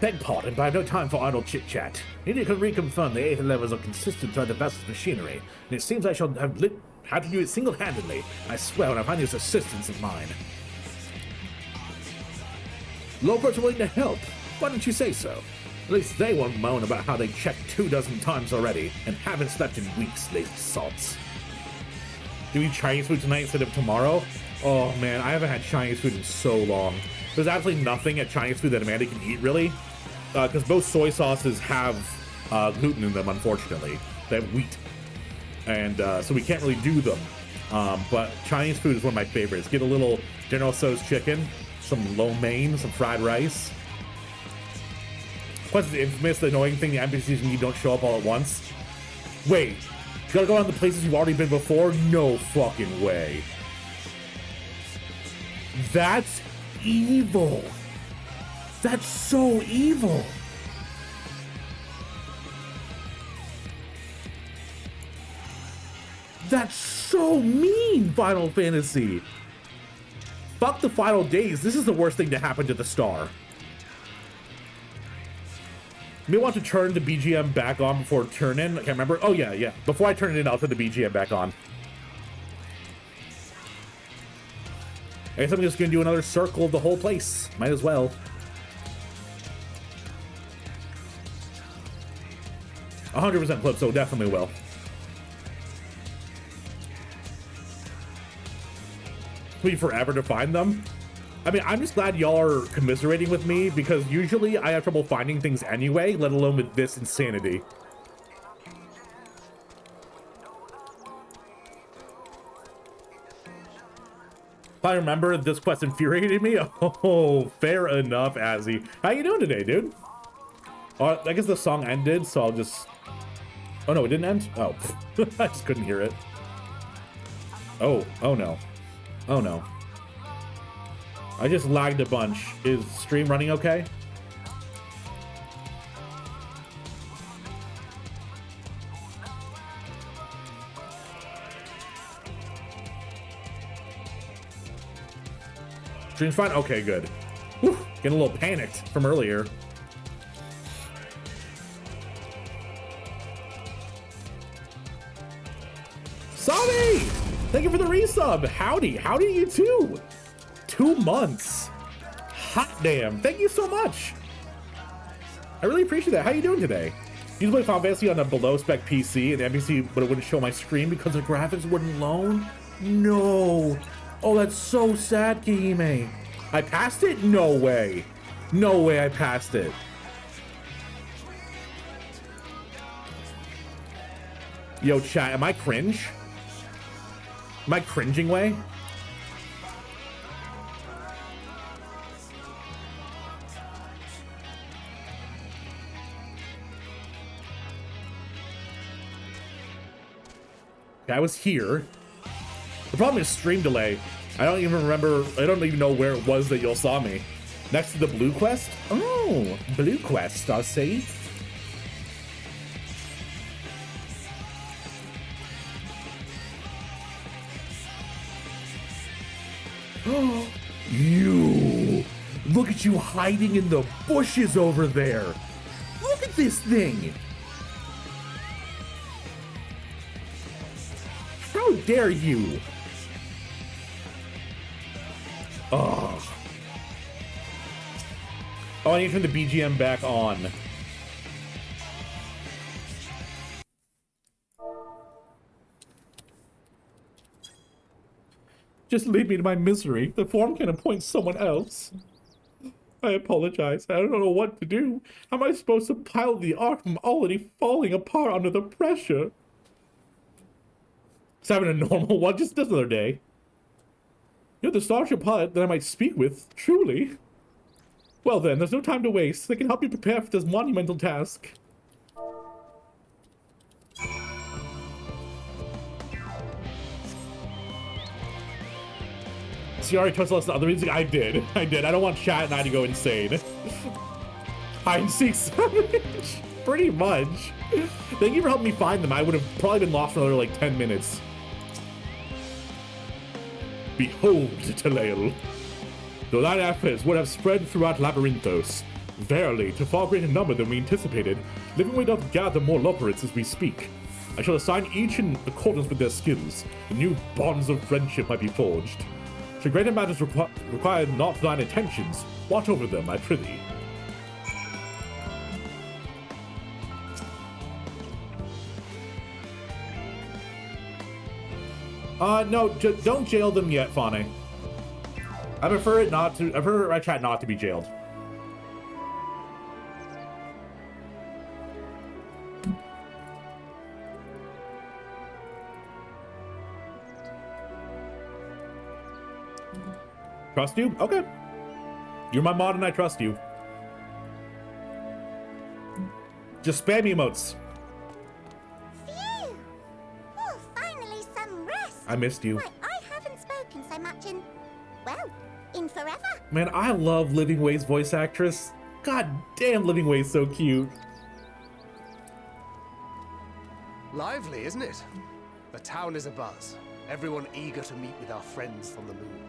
Beg pardon, but I have no time for idle chit-chat. Need to reconfirm the Aether levels are consistent throughout the vessel's machinery, and it seems I shall have had to do it single-handedly. I swear when I find these assistants of mine. Locals are willing to help. Why don't you say so? At least they won't moan about how they checked 24 times already and haven't slept in weeks, lazy salts. Do we eat Chinese food tonight instead of tomorrow? Oh man, I haven't had Chinese food in so long. There's absolutely nothing at Chinese food that Amanda can eat, really. Because both soy sauces have gluten in them, unfortunately. They have wheat. And so we can't really do them. But Chinese food is one of my favorites. Get a little General Tso's chicken, some lo mein, some fried rice. What's the infamous, the annoying thing the NPCs need don't show up all at once? Wait, you gotta go on the places you've already been before? No fucking way. That's evil. That's so evil. That's so mean, Final Fantasy. Fuck the final days. This is the worst thing to happen to the star. You may want to turn the BGM back on before turn in. I can't remember. Oh, yeah. Before I turn it in, I'll turn the BGM back on. I guess I'm just going to do another circle of the whole place. Might as well. 100% clip, so definitely will. It'll be forever to find them. I mean, I'm just glad y'all are commiserating with me because usually I have trouble finding things anyway, let alone with this insanity. If I remember, this quest infuriated me. Oh, fair enough, Azzy. How you doing today, dude? I guess the song ended, so I'll just... Oh, no, it didn't end? Oh, I just couldn't hear it. Oh no. Oh, no. I just lagged a bunch. Is stream running okay? Stream's fine? Okay, good. Whew, getting a little panicked from earlier. Sami! Thank you for the resub. Howdy. Howdy you too. 2 months. Hot damn. Thank you so much. I really appreciate that. How you doing today? You play Final Fantasy on a below spec PC and the NPC, but it wouldn't show my screen because the graphics wouldn't load? No. Oh, that's so sad, Kihime. I passed it? No way. No way I passed it. Yo, chat, am I cringe? Am I cringing way? I was here. The problem is stream delay. I don't even remember, I don't even know where it was that y'all saw me. Next to the blue quest? Oh, blue quest, I see. Oh, you! Look at you hiding in the bushes over there. Look at this thing. How dare you? Oh. Oh, I need to turn the BGM back on. Just leave me to my misery. The form can appoint someone else. I apologize. I don't know what to do. How am I supposed to pilot the ark? I'm already falling apart under the pressure. Just having a normal one, just another day. You're the starship pilot that I might speak with, truly. Well then, there's no time to waste. They can help you prepare for this monumental task. So you already told us the other reason? I did. I don't want chat and I to go insane. Hide and seek savage. Pretty much. Thank you for helping me find them. I would have probably been lost for another like 10 minutes. Behold, Talael. Though thine efforts would have spread throughout Labyrinthos, verily, to far greater number than we anticipated, Living Way doth gather more loporits as we speak. I shall assign each in accordance with their skills. The new bonds of friendship might be forged. Should greater matters require not thine attentions, watch over them, I prithee. No, don't jail them yet, Fane. I prefer my chat not to be jailed. Trust you? Okay. You're my mod and I trust you. Just spam emotes. Phew! Oh, finally some rest. I missed you. Why, I haven't spoken so much in, well, in forever. Man, I love Living Way's voice actress. God damn, Living Way's so cute. Lively, isn't it? The town is abuzz. Everyone eager to meet with our friends from the moon.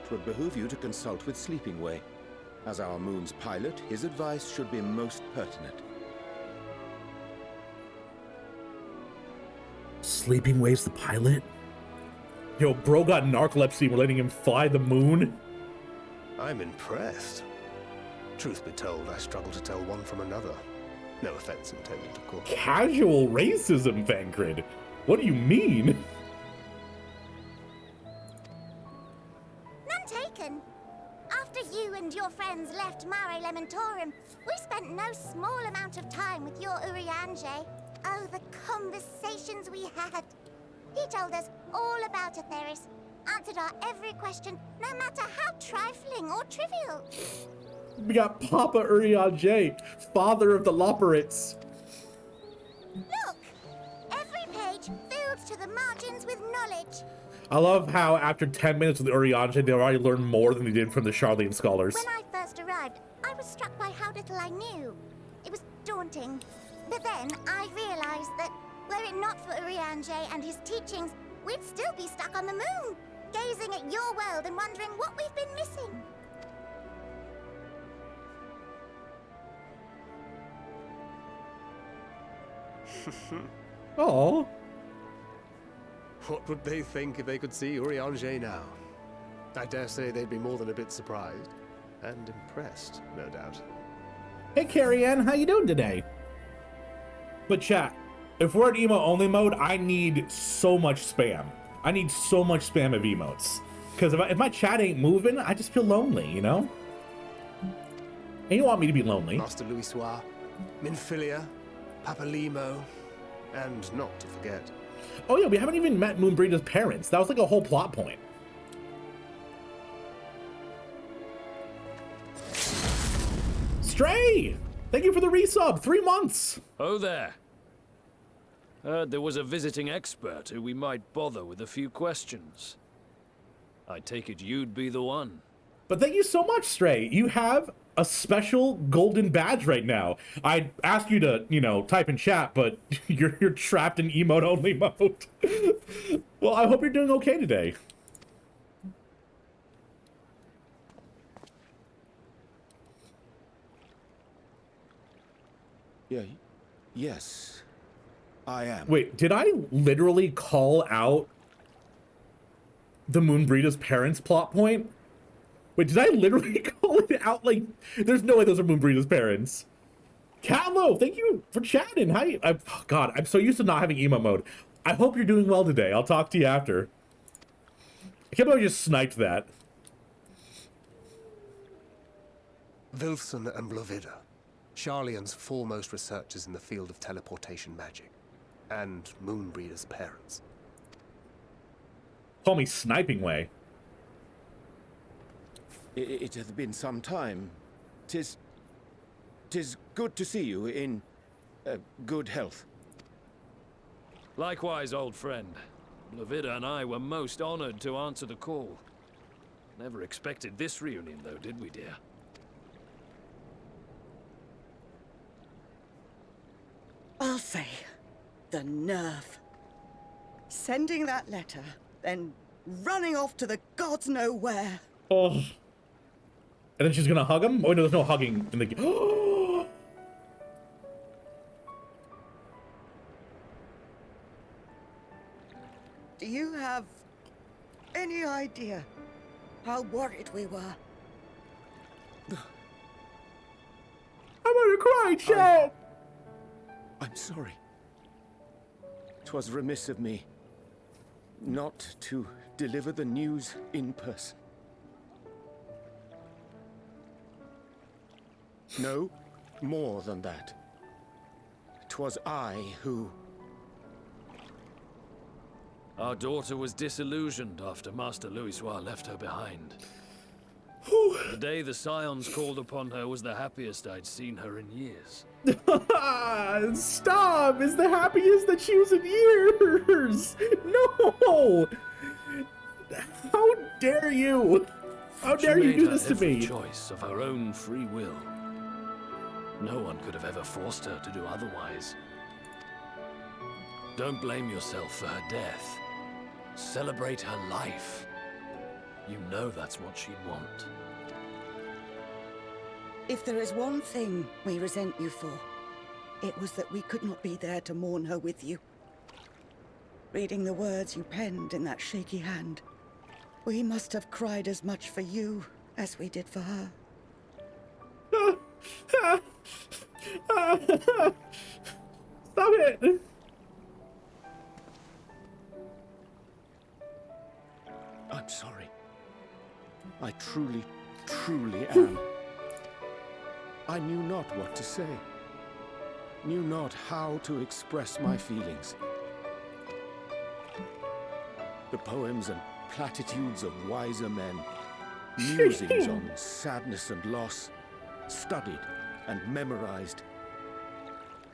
Twould behoove you to consult with Sleeping Way. As our moon's pilot, his advice should be most pertinent. Sleeping Way's the pilot? Yo, bro got narcolepsy. We're letting him fly the moon? I'm impressed. Truth be told, I struggle to tell one from another. No offense intended, of course. Casual racism, Thancred. What do you mean? None taken. After you and your friends left Mare Elementorum, we spent no small amount of time with your Urianger. Oh, the conversations we had. He told us all about Atheris, answered our every question, no matter how trifling or trivial. We got Papa Urianger, father of the Loporits. Look! Every page filled the margins with knowledge. I love how after 10 minutes with the Urianger, they already learned more than they did from the Charlene scholars. When I first arrived, I was struck by how little I knew. It was daunting. But then I realized that were it not for Urianger and his teachings, we'd still be stuck on the moon, gazing at your world and wondering what we've been missing. Oh. What would they think if they could see Urianger now? I dare say they'd be more than a bit surprised. And impressed, no doubt. Hey, Carrie Ann, how you doing today? But chat, if we're in emo only mode, I need so much spam. I need so much spam of emotes. Because if my chat ain't moving, I just feel lonely, you know? And you want me to be lonely. Master Louisoix, Minfilia, Papalimo, and not to forget. Oh yeah, we haven't even met Moonbreeder's parents. That was like a whole plot point. Stray! Thank you for the resub. 3 months. Oh there. Heard there was a visiting expert who we might bother with a few questions. I take it you'd be the one. But thank you so much, Stray. You have a special golden badge right now. I asked you to, you know, type in chat, but you're trapped in emote only mode. Well, I hope you're doing okay today. Yeah, yes, I am. Wait, did I literally call out the Moonbreeder's parents plot point? Wait, did I literally call it out? Like, there's no way those are Moonbreeder's parents. Catlo, thank you for chatting. How you? Oh God, I'm so used to not having emo mode. I hope you're doing well today. I'll talk to you after. I can't believe I just sniped that. Wilson and Blovida, Charlian's foremost researchers in the field of teleportation magic, and Moonbreeder's parents. Call me Sniping Way. It hath been some time. Tis good to see you in good health. Likewise, old friend. Blovida and I were most honored to answer the call. Never expected this reunion, though, did we, dear? I'll say, the nerve. Sending that letter, then running off to the gods know where. Oh. And then she's gonna hug him? Oh, no, there's no hugging in the game. Do you have any idea how worried we were? I'm gonna cry, chat! I'm sorry. 'Twas remiss of me not to deliver the news in person. No, more than that. 'Twas I who... Our daughter was disillusioned after Master Louisoix left her behind. The day the Scions called upon her was the happiest I'd seen her in years. Stop! It's the happiest that she was in years! No! How dare you? How dare you do this to me? She made her every choice of her own free will. No one could have ever forced her to do otherwise. Don't blame yourself for her death. Celebrate her life. You know that's what she'd want. If there is one thing we resent you for, it was that we could not be there to mourn her with you. Reading the words you penned in that shaky hand, we must have cried as much for you as we did for her. Stop it! I'm sorry. I truly, truly am. I knew not what to say. Knew not how to express my feelings. The poems and platitudes of wiser men, musings on sadness and loss, studied and memorized,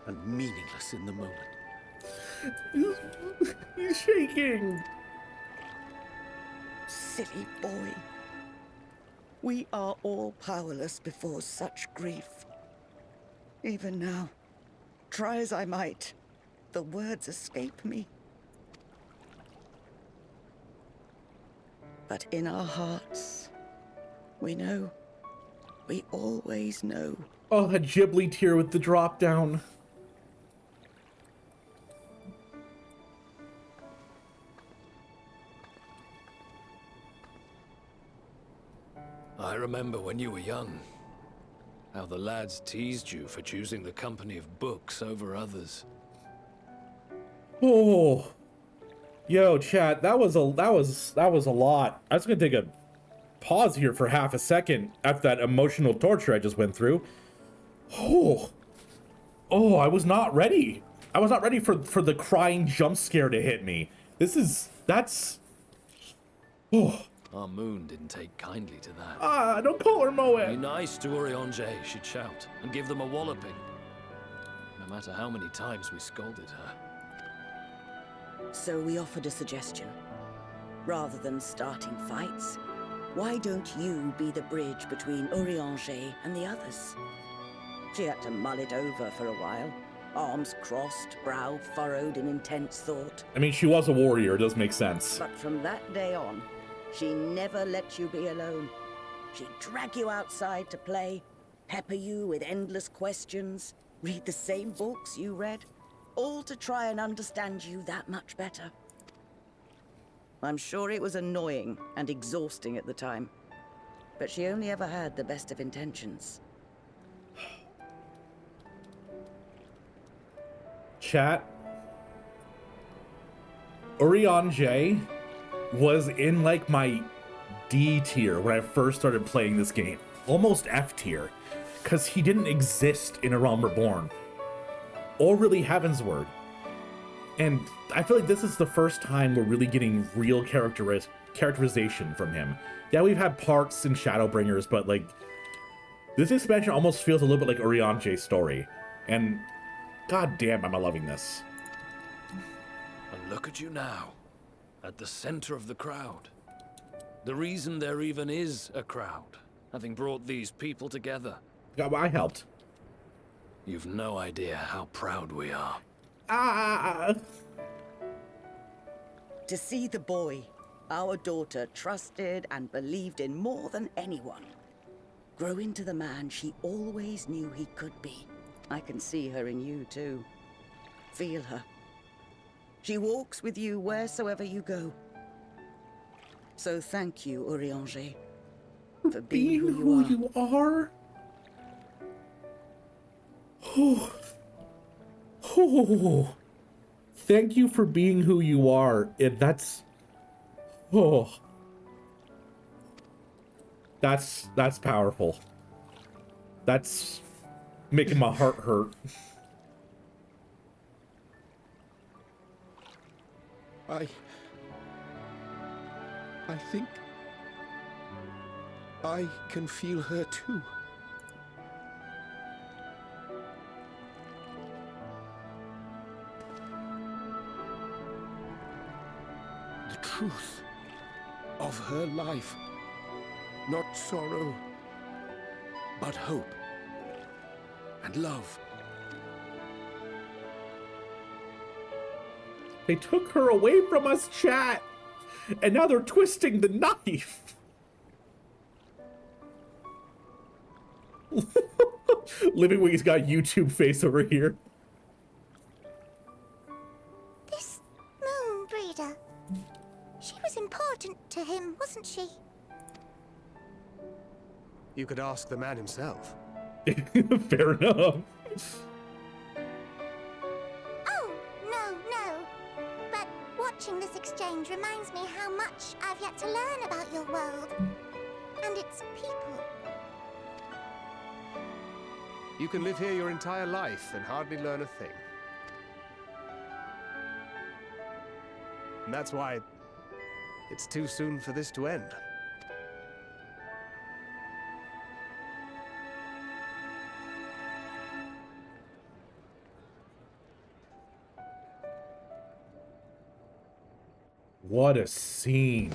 and meaningless in the moment. He's shaking. Silly boy. We are all powerless before such grief. Even now, try as I might, the words escape me. But in our hearts, we know. We always know. Oh, a Ghibli tear with the drop down. I remember when you were young, how the lads teased you for choosing the company of books over others. Oh, yo, chat. That was a lot. I was gonna take a pause here for half a second after that emotional torture I just went through. Oh, I was not ready. I was not ready for the crying jump scare to hit me. That's. Oh. Our moon didn't take kindly to that. Don't call her Be Moen. nice to Urianger, she'd shout, and give them a walloping. No matter how many times we scolded her. So we offered a suggestion. Rather than starting fights, why don't you be the bridge between Urianger and the others? She had to mull it over for a while. Arms crossed, brow furrowed in intense thought. I mean, she was a warrior. It does make sense. But from that day on, she never let you be alone. She'd drag you outside to play, pepper you with endless questions, read the same books you read, all to try and understand you that much better. I'm sure it was annoying and exhausting at the time, but she only ever had the best of intentions. Chat. Urianger was in like my D tier when I first started playing this game. Almost F tier. Because he didn't exist in A Realm Reborn. Or really Heavensward. And I feel like this is the first time we're really getting real characterization from him. Yeah, we've had parts in Shadowbringers, but like this expansion almost feels a little bit like Urianger's story. And god damn, am I loving this. And look at you now, at the center of the crowd. The reason there even is a crowd, having brought these people together. God, I helped. You've no idea how proud we are. To see the boy, our daughter, trusted and believed in more than anyone, grow into the man she always knew he could be. I can see her in you too. Feel her. She walks with you wheresoever you go. So thank you, Urianger, for being who you are. Oh, thank you for being who you are. That's powerful. That's making my heart hurt. I think I can feel her too. The truth of her life. Not sorrow, but hope and love. They took her away from us, chat, and now they're twisting the knife. Living Wing's got YouTube face over here. This moon breeder, she was important to him, wasn't she? You could ask the man himself. Fair enough. Oh, no. But watching this exchange reminds me how much I've yet to learn about your world and its people. You can live here your entire life and hardly learn a thing. And that's why it's too soon for this to end. what a scene.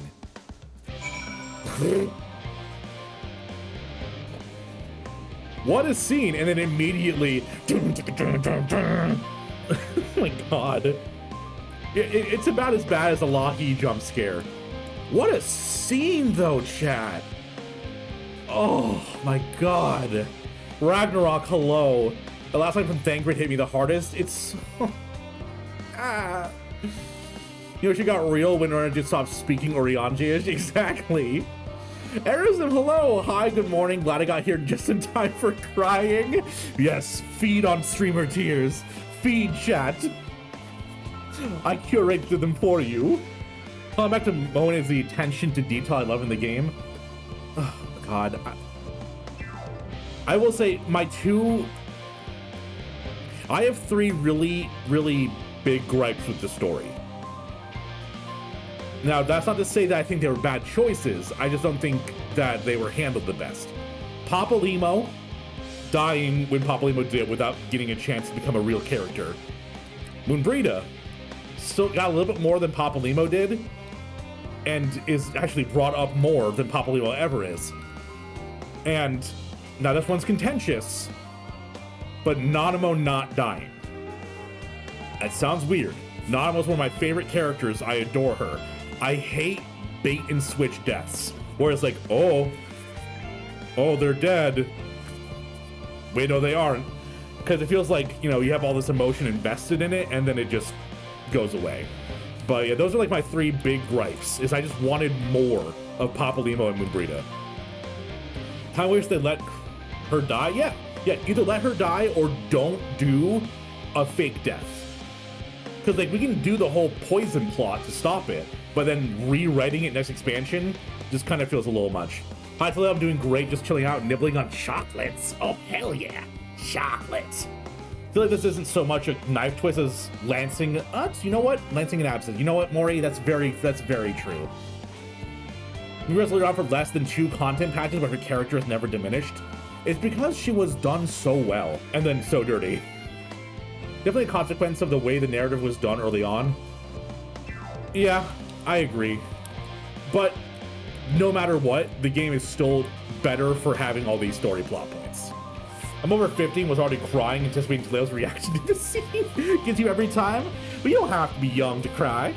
What a scene, and then immediately, oh my god. It's about as bad as a Lahi jump scare. What a scene though, chat. Oh my god. Ragnarok, hello. The last line from Thangrid hit me the hardest. It's so... ah. You know, she got real when Urianger just stopped speaking Urianger. Exactly. Arizim, hello. Hi, good morning. Glad I got here just in time for crying. Yes, feed on streamer tears. Feed, chat. I curated them for you. Calling back to MOEN'S the attention to detail I love in the game. Oh, God. I will say I have three really, really big gripes with the story. Now, that's not to say that I think they were bad choices. I just don't think that they were handled the best. Papalymo dying when Papalymo did without getting a chance to become a real character. Moonbrita still got a little bit more than Papalymo did, and is actually brought up more than Papalymo ever is. And now this one's contentious, but Nanamo not dying. That sounds weird. Nanamo's one of my favorite characters. I adore her. I hate bait and switch deaths, where it's like, oh, they're dead. Wait, no, they aren't. Because it feels like, you know, you have all this emotion invested in it, and then it just goes away. But yeah, those are like my three big gripes, is I just wanted more of Papalymo and Moonbrita. I wish they let her die. Yeah, either let her die or don't do a fake death. Because like we can do the whole poison plot to stop it, but then rewriting it next expansion just kind of feels a little much. Hi, today I'm doing great, just chilling out, nibbling on chocolates. Oh hell yeah, chocolates. I feel like this isn't so much a knife twist as Lancing. You know what? Lancing and absence. You know what, Maury? That's very true. Mira's later on for less than 2 content patches, but her character is never diminished. It's because she was done so well and then so dirty. Definitely a consequence of the way the narrative was done early on. Yeah, I agree. But no matter what, the game is still better for having all these story plot points. I'm over 50 and was already crying, anticipating Leo's reaction to the scene. Gets you every time, but you don't have to be young to cry.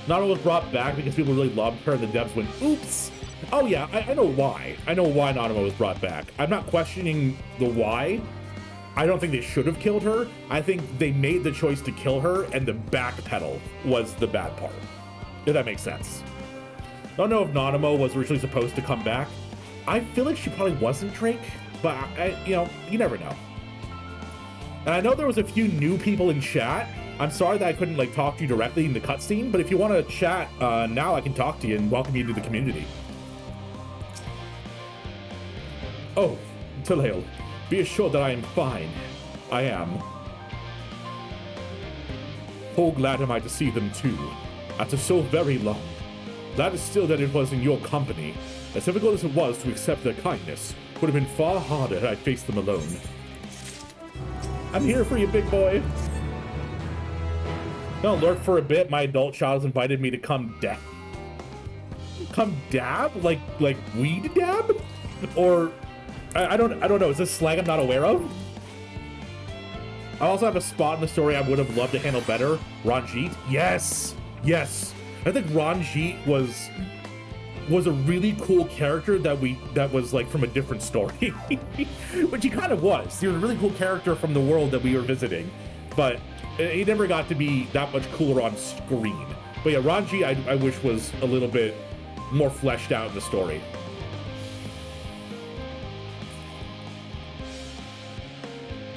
Nana was brought back because people really loved her and the devs went, oops. Oh yeah, I know why. I know why Nanamo was brought back. I'm not questioning the why. I don't think they should have killed her. I think they made the choice to kill her, and the backpedal was the bad part. If that makes sense. I don't know if Nanamo was originally supposed to come back. I feel like she probably wasn't Drake, but you know, you never know. And I know there was a few new people in chat. I'm sorry that I couldn't like talk to you directly in the cutscene, but if you want to chat now, I can talk to you and welcome you to the community. Oh, Talhail, be assured that I am fine. I am. Oh, glad am I to see them too, after so very long. Glad is still that it was in your company. As difficult as it was to accept their kindness, would have been far harder had I faced them alone. I'm here for you, big boy. I'll lurk for a bit. My adult child has invited me to come dab? Like weed dab? Or I don't know. Is this slang I'm not aware of? I also have a spot in the story I would have loved to handle better. Ranjit. Yes. I think Ranjit was a really cool character that was like from a different story. Which he kind of was. He was a really cool character from the world that we were visiting. But he never got to be that much cooler on screen. But yeah, Ranjit I wish was a little bit more fleshed out in the story.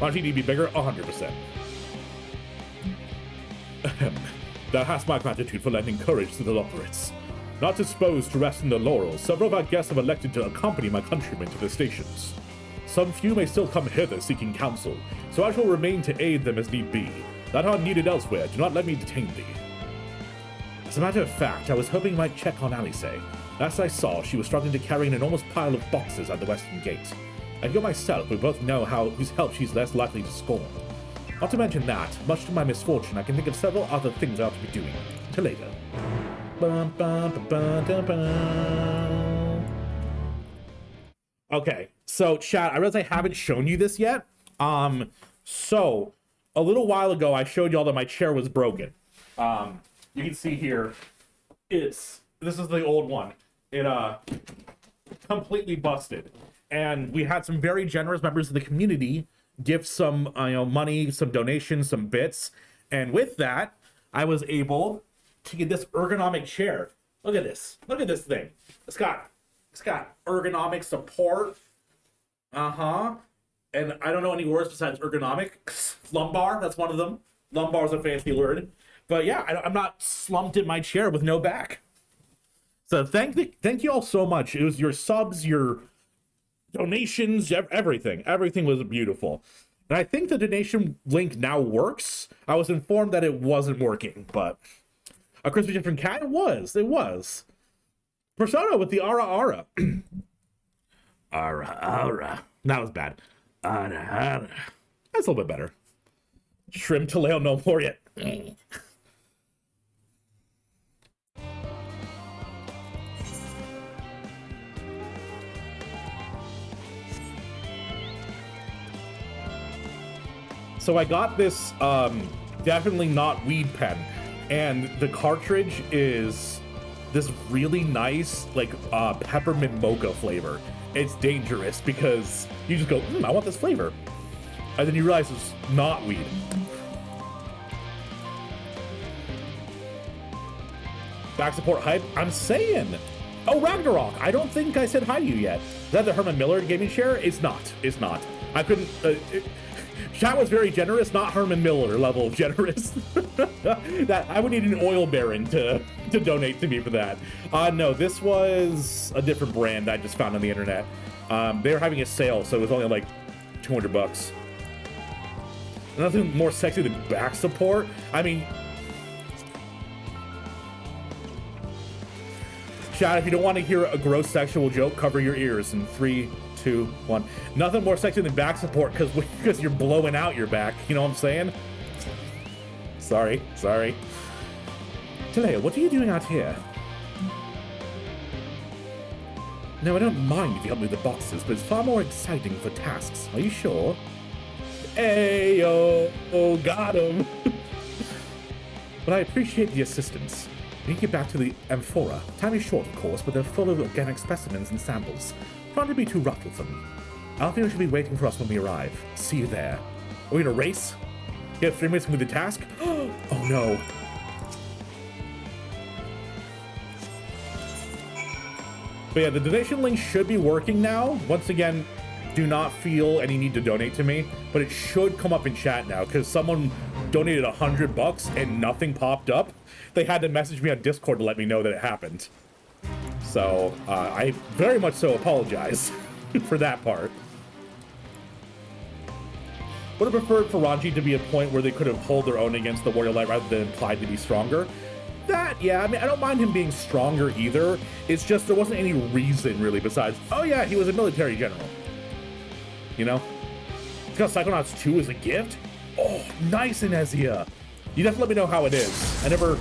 Ranjit need to be bigger? 100%. Thou hast my gratitude for lending courage to the Loperates. Not disposed to rest in their laurels, several of our guests have elected to accompany my countrymen to their stations. Some few may still come hither seeking counsel, so I shall remain to aid them as need be. That art needed elsewhere, do not let me detain thee. As a matter of fact, I was hoping you might check on Alice. Last I saw, she was struggling to carry an enormous pile of boxes at the western gate. I feel myself, we both know whose help she's less likely to scorn. Not to mention that, much to my misfortune, I can think of several other things I ought to be doing. Till later. Bum, bum, bum, bum, dum, bum. Okay, so chat, I realize I haven't shown you this yet. So a little while ago, I showed y'all that my chair was broken. You can see here, this is the old one. It completely busted, and we had some very generous members of the community give some money, some donations, some bits, and with that, I was able to get this ergonomic chair. Look at this thing. It's got ergonomic support. And I don't know any words besides ergonomic. Lumbar, that's one of them. Lumbar is a fancy word. But yeah, I'm not slumped in my chair with no back. So thank you all so much. It was your subs, your donations, everything. Everything was beautiful. And I think the donation link now works. I was informed that it wasn't working, but a crispy different cat, it was. Persona with the Ara Ara. Ara Ara. That was bad. Ara Ara. That's a little bit better. Shrimp Taleo no more yet. So I got this definitely not weed pen, and the cartridge is this really nice like peppermint mocha flavor. It's dangerous because you just go, I want this flavor, and then you realize it's not weed. Back support hype, I'm saying. Oh, Ragnarok, I don't think I said hi to you yet. Is that the Herman Miller gaming chair? It's not. I couldn't. Chat was very generous, not Herman Miller level of generous. That I would need an oil baron to donate to me for that. No, this was a different brand I just found on the internet. They were having a sale, so it was only like $200. Nothing more sexy than back support. I mean, chat, if you don't want to hear a gross sexual joke, cover your ears in 3, 2, 1. Nothing more sexy than back support because you're blowing out your back. You know what I'm saying? Sorry. Taleo, what are you doing out here? No, I don't mind if you help me with the boxes, but it's far more exciting for tasks. Are you sure? Hey, oh, got him. But I appreciate the assistance. We need to get back to the amphora. Time is short, of course, but they're full of organic specimens and samples. Try not to be too rough with them. Alfio should be waiting for us when we arrive. See you there. Are we in a race? You have 3 minutes to complete the task? Oh no. But yeah, the donation link should be working now. Once again, do not feel any need to donate to me, but it should come up in chat now because someone donated $100 and nothing popped up. They had to message me on Discord to let me know that it happened. So I very much so apologize for that part. Would have preferred for Ranji to be a point where they could have pulled their own against the Warrior Light rather than implied to be stronger. That, yeah, I mean, I don't mind him being stronger either. It's just there wasn't any reason really besides, oh yeah, he was a military general. You know? He's got Psychonauts 2 as a gift? Oh, nice, Inezia. You have to let me know how it is. I never...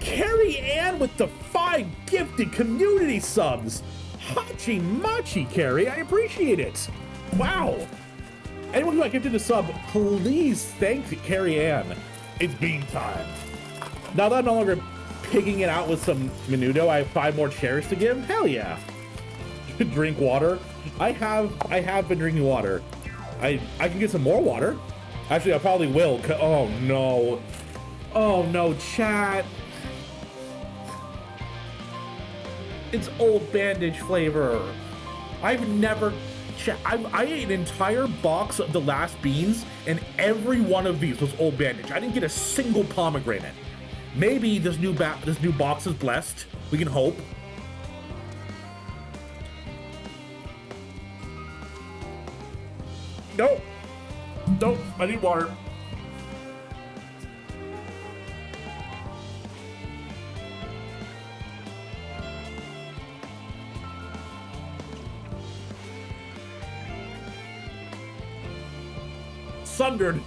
Carrie Ann with the 5 gifted community subs. Hachi Machi, Carrie. I appreciate it. Wow. Anyone who got gifted a sub, please thank Carrie Ann. It's bean time. Now that I'm no longer pigging it out with some menudo, I have 5 more chairs to give. Hell yeah. Drink water. I have been drinking water. I can get some more water. Actually, I probably will. Oh no. Oh no, chat. It's old bandage flavor. I've never... I ate an entire box of the last beans, and every one of these was old bandage. I didn't get a single pomegranate. Maybe this new box is blessed. We can hope. Nope. Nope. I need water. Sundered.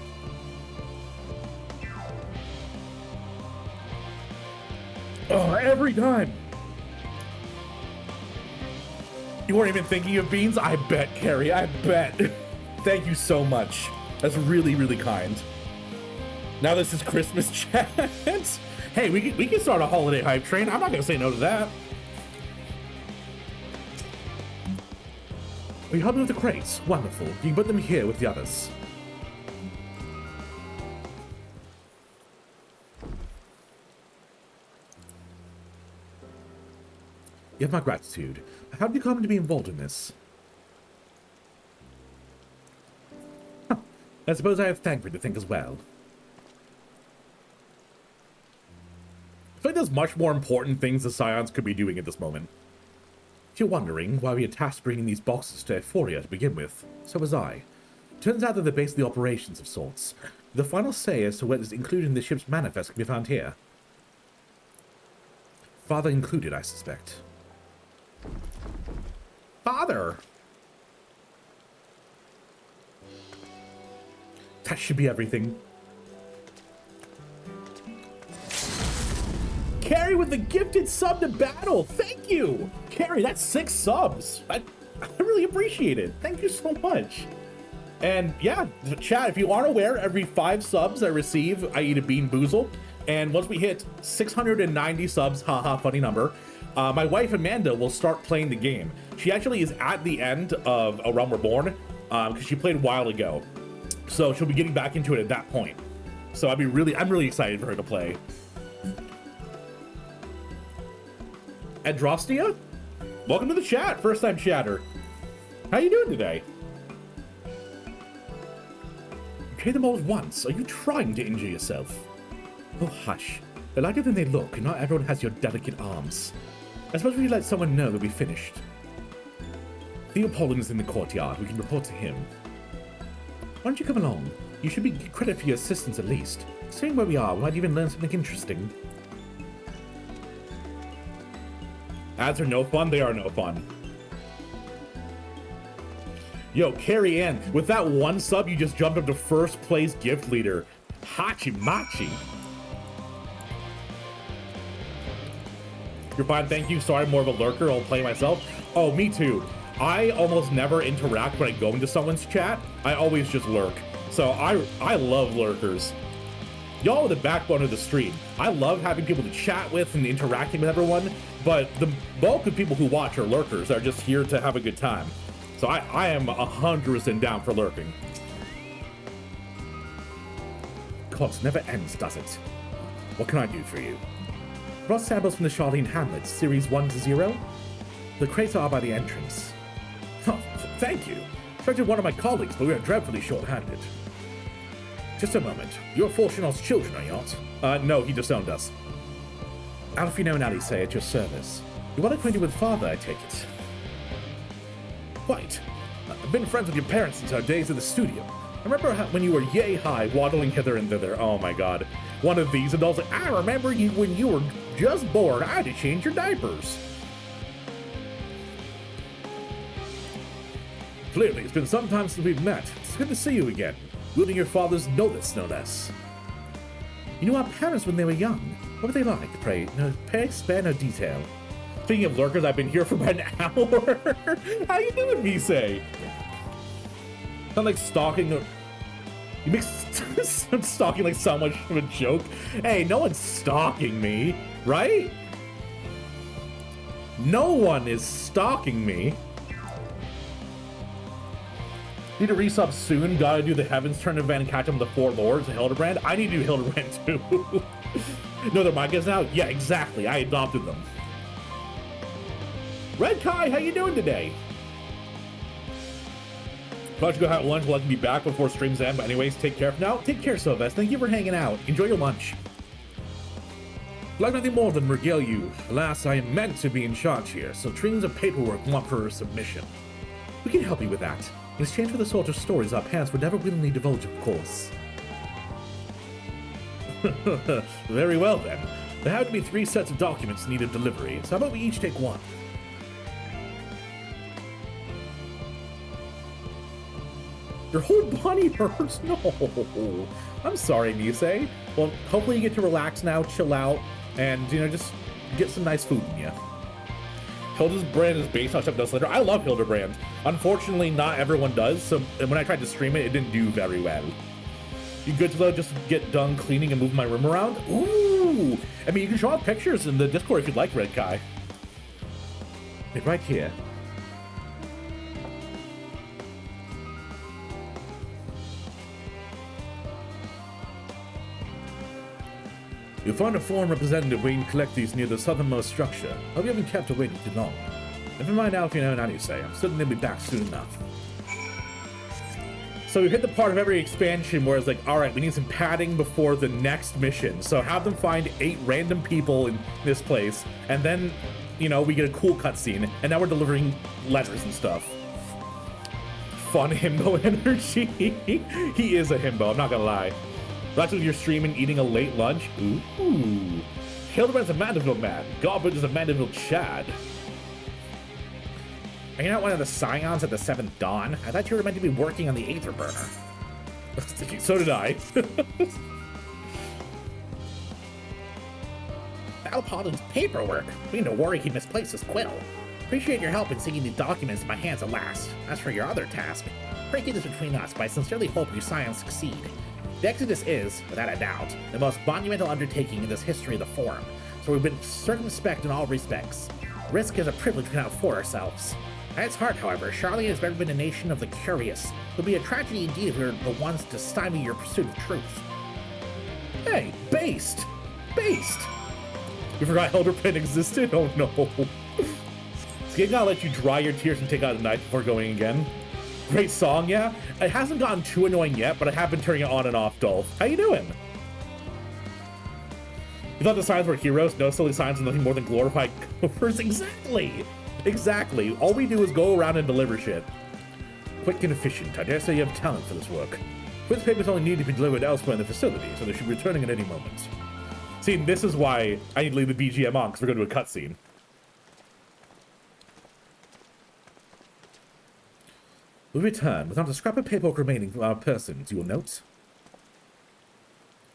Oh, every time. You weren't even thinking of beans? I bet, Carrie, I bet. Thank you so much. That's really, really kind. Now this is Christmas chat. Hey, we can start a holiday hype train. I'm not gonna say no to that. Are you helping with the crates? Wonderful. You can put them here with the others. You have my gratitude. How did you come to be involved in this? Huh. I suppose I have Thancred to thank as well. I feel like there's much more important things the Scions could be doing at this moment. If you're wondering why we are tasked bringing these boxes to Euphoria to begin with, so was I. Turns out that they're basically operations of sorts. The final say as to what is included in the ship's manifest can be found here. Father included, I suspect. Father! That should be everything. Carrie with the gifted sub to battle! Thank you! Carrie, that's 6 subs! I really appreciate it. Thank you so much. And yeah, chat, if you aren't aware, every 5 subs I receive, I eat a bean boozle. And once we hit 690 subs, haha, funny number, my wife Amanda will start playing the game. She actually is at the end of A Realm Reborn, because she played a while ago. So she'll be getting back into it at that point. So I'm really excited for her to play. Adrostia? Welcome to the chat, first time chatter. How you doing today? You trade them all at once. Are you trying to injure yourself? Oh, hush. They're lighter than they look, and not everyone has your delicate arms. I suppose we let someone know that we finished. Theopoldin is in the courtyard. We can report to him. Why don't you come along? You should be credited for your assistance at least. Seeing where we are, we might even learn something interesting. Ads are no fun, they are no fun. Yo, Carrie Ann, with that 1 sub, you just jumped up to first place gift leader. Hachi Machi. You're fine, thank you. Sorry, I'm more of a lurker. I'll play myself. Oh, me too. I almost never interact when I go into someone's chat. I always just lurk. So I love lurkers. Y'all are the backbone of the stream. I love having people to chat with and interacting with everyone, but the bulk of people who watch are lurkers that are just here to have a good time. So I am 100% down for lurking. Course never ends, does it? What can I do for you? Brought samples from the Charlene Hamlets, Series 1 to 0. The crates are by the entrance. Oh, thank you. Expected one of my colleagues, but we are dreadfully short-handed. Just a moment. You're Fortunat's children, are you not? No, he disowned us. Alfino and Alice at your service. You're well acquainted with Father, I take it. Quite. I've been friends with your parents since our days at the studio. I remember when you were yay high, waddling hither and thither. Oh my god. One of these adults like, I remember you when you were just born. I had to change your diapers. Clearly, it's been some time since we've met. It's good to see you again. Wielding your father's notice, no less. You knew our parents when they were young. What were they like, pray? No, spare no detail. Speaking of lurkers, I've been here for about an hour. How you doing, Misei? Not like stalking. You make stalking like so much of a joke. Hey, no one's stalking me, right? No one is stalking me. Need to resub soon. Gotta do the Heavens Turn event and catch up with the 4 Lords and Hildebrand. I need to do Hildebrand too. No, they're my guys now? Yeah, exactly. I adopted them. Red Kai, how you doing today? Probably should go have lunch. We'll have to be back before streams end. But anyways, take care for now. Take care, Sylvester. Thank you for hanging out. Enjoy your lunch. I'd like nothing more than regale you. Alas, I am meant to be in charge here, so trillions of paperwork want for a submission. We can help you with that. In exchange for the sort of stories our parents would never willingly divulge, of course. Very well, then. There have to be 3 sets of documents in need of delivery, so how about we each take 1? Your whole body hurts? No. I'm sorry, Nisei. Well, hopefully you get to relax now, chill out, and, you know, just get some nice food in you. Hildebrand is based on Step Does Later. I love Hildebrand. Unfortunately, not everyone does, so when I tried to stream it, it didn't do very well. You good to just get done cleaning and move my room around? Ooh! I mean, you can show off pictures in the Discord if you'd like, Red Kai. Right here. You'll find a foreign representative waiting to collect these near the southernmost structure. Hope you haven't kept her waiting too long. Never mind how you know how you say. I'm certain they'll be back soon enough. So we've hit the part of every expansion where it's like, alright, we need some padding before the next mission. So have them find 8 random people in this place, and then, you know, we get a cool cutscene, and now we're delivering letters and stuff. Fun himbo energy. He is a himbo, I'm not gonna lie. That's when you're streaming, eating a late lunch. Ooh. Hildebrand's a Mandeville man. Garbage is a Mandeville Chad. Are you not one of the Scions at the 7th Dawn? I thought you were meant to be working on the Aether Burner. So did I. Valpodin's paperwork. We need to worry he misplaced his quill. Appreciate your help in seeing the documents in my hands at last. As for your other task, pray keep this between us, but I sincerely hope you Scions succeed. The Exodus is, without a doubt, the most monumental undertaking in this history of the Forum, so we've been circumspect in all respects. Risk is a privilege we cannot afford ourselves. At its heart, however, Charlie has never been a nation of the curious. It would be a tragedy indeed if we were the ones to stymie your pursuit of truth. Hey, based! Based! You forgot Hildebrand existed? Oh no. This game gotta let you dry your tears and take out a knife before going again. Great song, yeah? It hasn't gotten too annoying yet, but I have been turning it on and off, Dolph. How you doing? You thought the signs were heroes? No, silly signs are nothing more than glorified gophers. Exactly! Exactly. All we do is go around and deliver shit. Quick and efficient. I dare say you have talent for this work. Quiz papers only need to be delivered elsewhere in the facility, so they should be returning at any moment. See, this is why I need to leave the BGM on, because we're going to do a cutscene. We return without a scrap of paperwork remaining from our persons, you will note.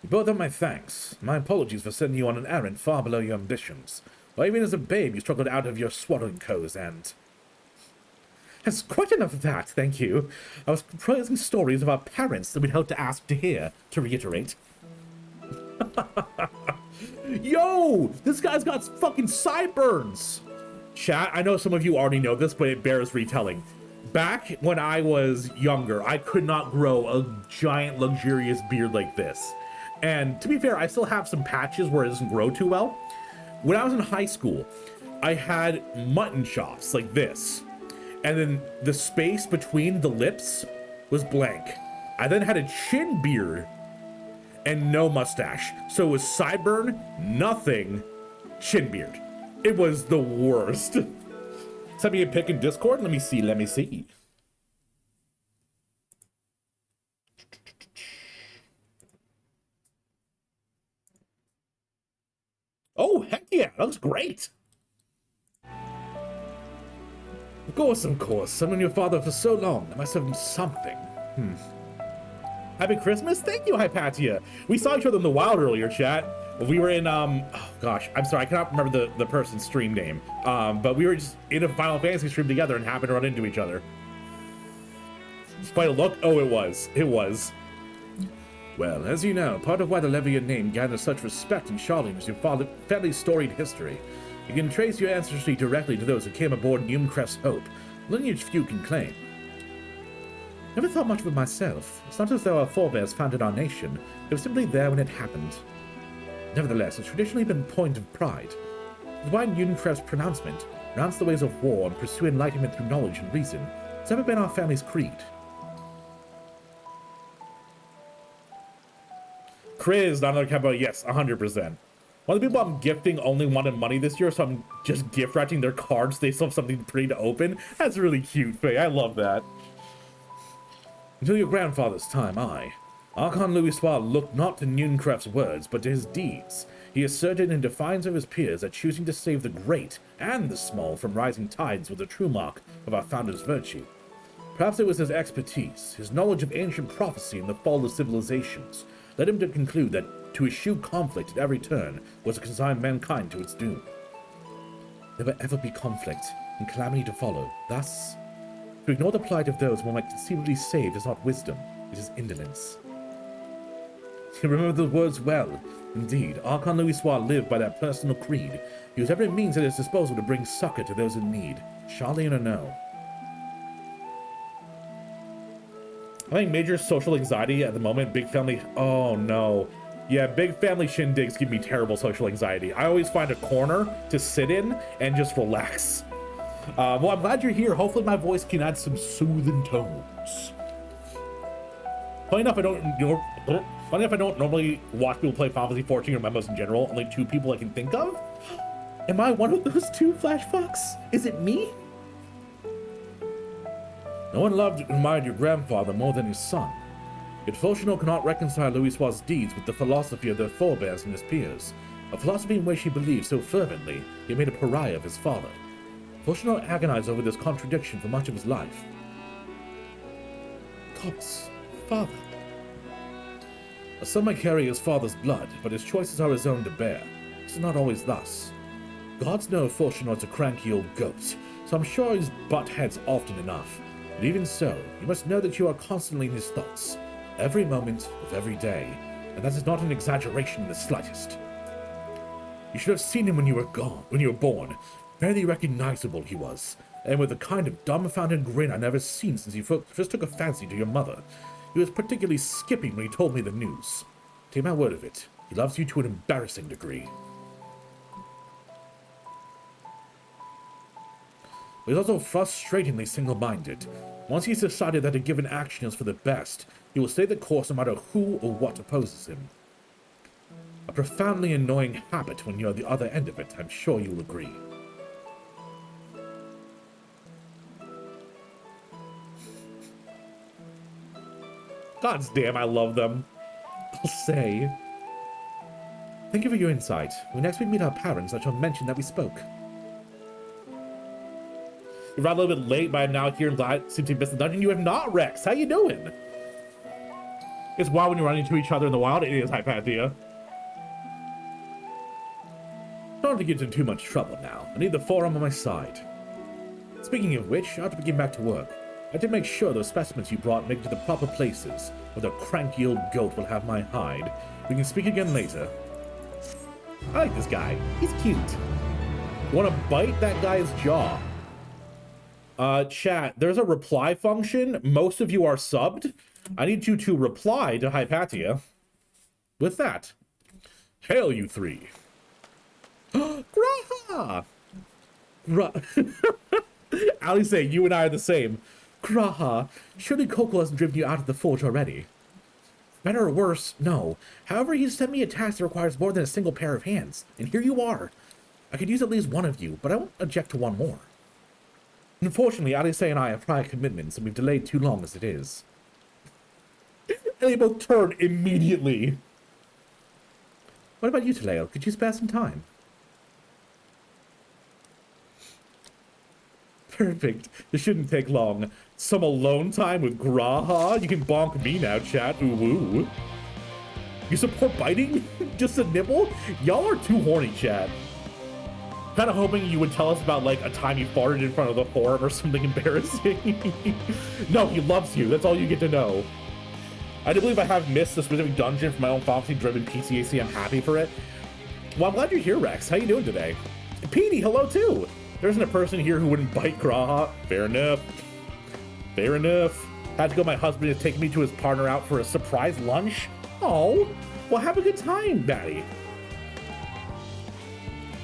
You both have my thanks. My apologies for sending you on an errand far below your ambitions. Or even as a babe, you struggled out of your swaddling coze and... That's quite enough of that, thank you. I was praising stories of our parents that we'd hoped to ask to hear, to reiterate. Yo! This guy's got fucking sideburns! Chat, I know some of you already know this, but it bears retelling. Back when I was younger, I could not grow a giant, luxurious beard like this. And to be fair, I still have some patches where it doesn't grow too well. When I was in high school, I had mutton chops like this. And then the space between the lips was blank. I then had a chin beard and no mustache. So it was sideburn, nothing, chin beard. It was the worst. Send me a pic in Discord. Let me see. Oh, heck yeah, that looks great. Of course. I've known your father for so long. I must have something. Happy Christmas? Thank you, Hypatia. We saw each other in the wild earlier, chat. We were in, oh gosh, I'm sorry, I cannot remember the person's stream name. But we were just in a Final Fantasy stream together and happened to run into each other. Quite a look? Oh, it was. Well, as you know, part of why the Levian name gathers such respect in Charlene is your family's storied history. You can trace your ancestry directly to those who came aboard Newcrest's Hope, lineage few can claim. Never thought much of it myself. It's not as though our forebears founded our nation. They were simply there when it happened. Nevertheless, it's traditionally been a point of pride. The why Newcrest's pronouncement, renounce the ways of war and pursue enlightenment through knowledge and reason, has ever been our family's creed. Chris, not another capo, yes, 100%. One of the people I'm gifting only wanted money this year, so I'm just gift wrapping their cards. They still have something pretty to open. That's really cute, Faye. I love that. Until your grandfather's time, Archon Louisoix looked not to Newcrest's words, but to his deeds. He asserted in defiance of his peers that choosing to save the great and the small from rising tides was the true mark of our founder's virtue. Perhaps it was his expertise, his knowledge of ancient prophecy and the fall of civilizations, led him to conclude that to eschew conflict at every turn was to consign mankind to its doom. there will ever be conflict and calamity to follow. Thus, to ignore the plight of those one might conceivably save is not wisdom, it is indolence. You remember the words well. Indeed, Archon Louisoix lived by that personal creed. He used every means at his disposal to bring succor to those in need. Charlene or no. I think major social anxiety at the moment, big family... Oh, no. Yeah, big family shindigs give me terrible social anxiety. I always find a corner to sit in and just relax. Well, I'm glad you're here. Hopefully my voice can add some soothing tones. Funny enough, I don't normally watch people play Final Fantasy 14 or MMOs in general. Only 2 people I can think of. Am I one of those 2, Flash Fox? Is it me? No one loved and admired your grandfather more than his son. Yet Fauchelevent cannot reconcile Louisoix's deeds with the philosophy of their forebears and his peers, a philosophy in which he believed so fervently he made a pariah of his father. Fauchelevent agonized over this contradiction for much of his life. God's father. A son might carry his father's blood, but his choices are his own to bear. It's not always thus. Gods know Fauchelevent's a cranky old goat, so I'm sure he's butt heads often enough. But even so, you must know that you are constantly in his thoughts, every moment of every day, and that is not an exaggeration in the slightest. You should have seen him when you were born. Barely recognizable he was, and with a kind of dumbfounded grin I've never seen since he first took a fancy to your mother. He was particularly skipping when he told me the news. Take my word of it, he loves you to an embarrassing degree. But he's also frustratingly single-minded. Once he's decided that a given action is for the best, he will stay the course no matter who or what opposes him. A profoundly annoying habit when you're at the other end of it, I'm sure you'll agree. Gods damn, I love them. I'll say. Thank you for your insight. When next we meet our parents, I shall mention that we spoke. You're right a little bit late, but I'm now here and glad seem to miss the dungeon. You have not, Rex. How you doing? It's wild when you run into each other in the wild. It is Hypatia. Don't want to get into too much trouble now. I need the forum on my side. Speaking of which, I ought to begin back to work. I did make sure those specimens you brought make it to the proper places, where the cranky old goat will have my hide. We can speak again later. I like this guy. He's cute. You want to bite that guy's jaw? Chat, there's a reply function. Most of you are subbed. I need you to reply to Hypatia with that. Hail, you 3. Graha! Ali say, you and I are the same. Graha, surely Coco hasn't driven you out of the forge already. Better or worse, no. However, he's sent me a task that requires more than a single pair of hands, and here you are. I could use at least one of you, but I won't object to one more. Unfortunately, Alice and I have prior commitments, and we've delayed too long as it is. And they both turn immediately. What about you, Taleo? Could you spare some time? Perfect. This shouldn't take long. Some alone time with Graha? You can bonk me now, chat. Ooh, woo. You support biting? Just a nibble? Y'all are too horny, chat. Kind of hoping you would tell us about, like, a time you farted in front of the forum or something embarrassing. No, he loves you. That's all you get to know. I do believe I have missed a specific dungeon for my own fantasy-driven PCAC. I'm happy for it. Well, I'm glad you're here, Rex. How you doing today? Petey, hello, too. There isn't a person here who wouldn't bite Graha. Fair enough. Fair enough. Had to go. My husband is taking me to his partner out for a surprise lunch. Oh, well, have a good time, Daddy.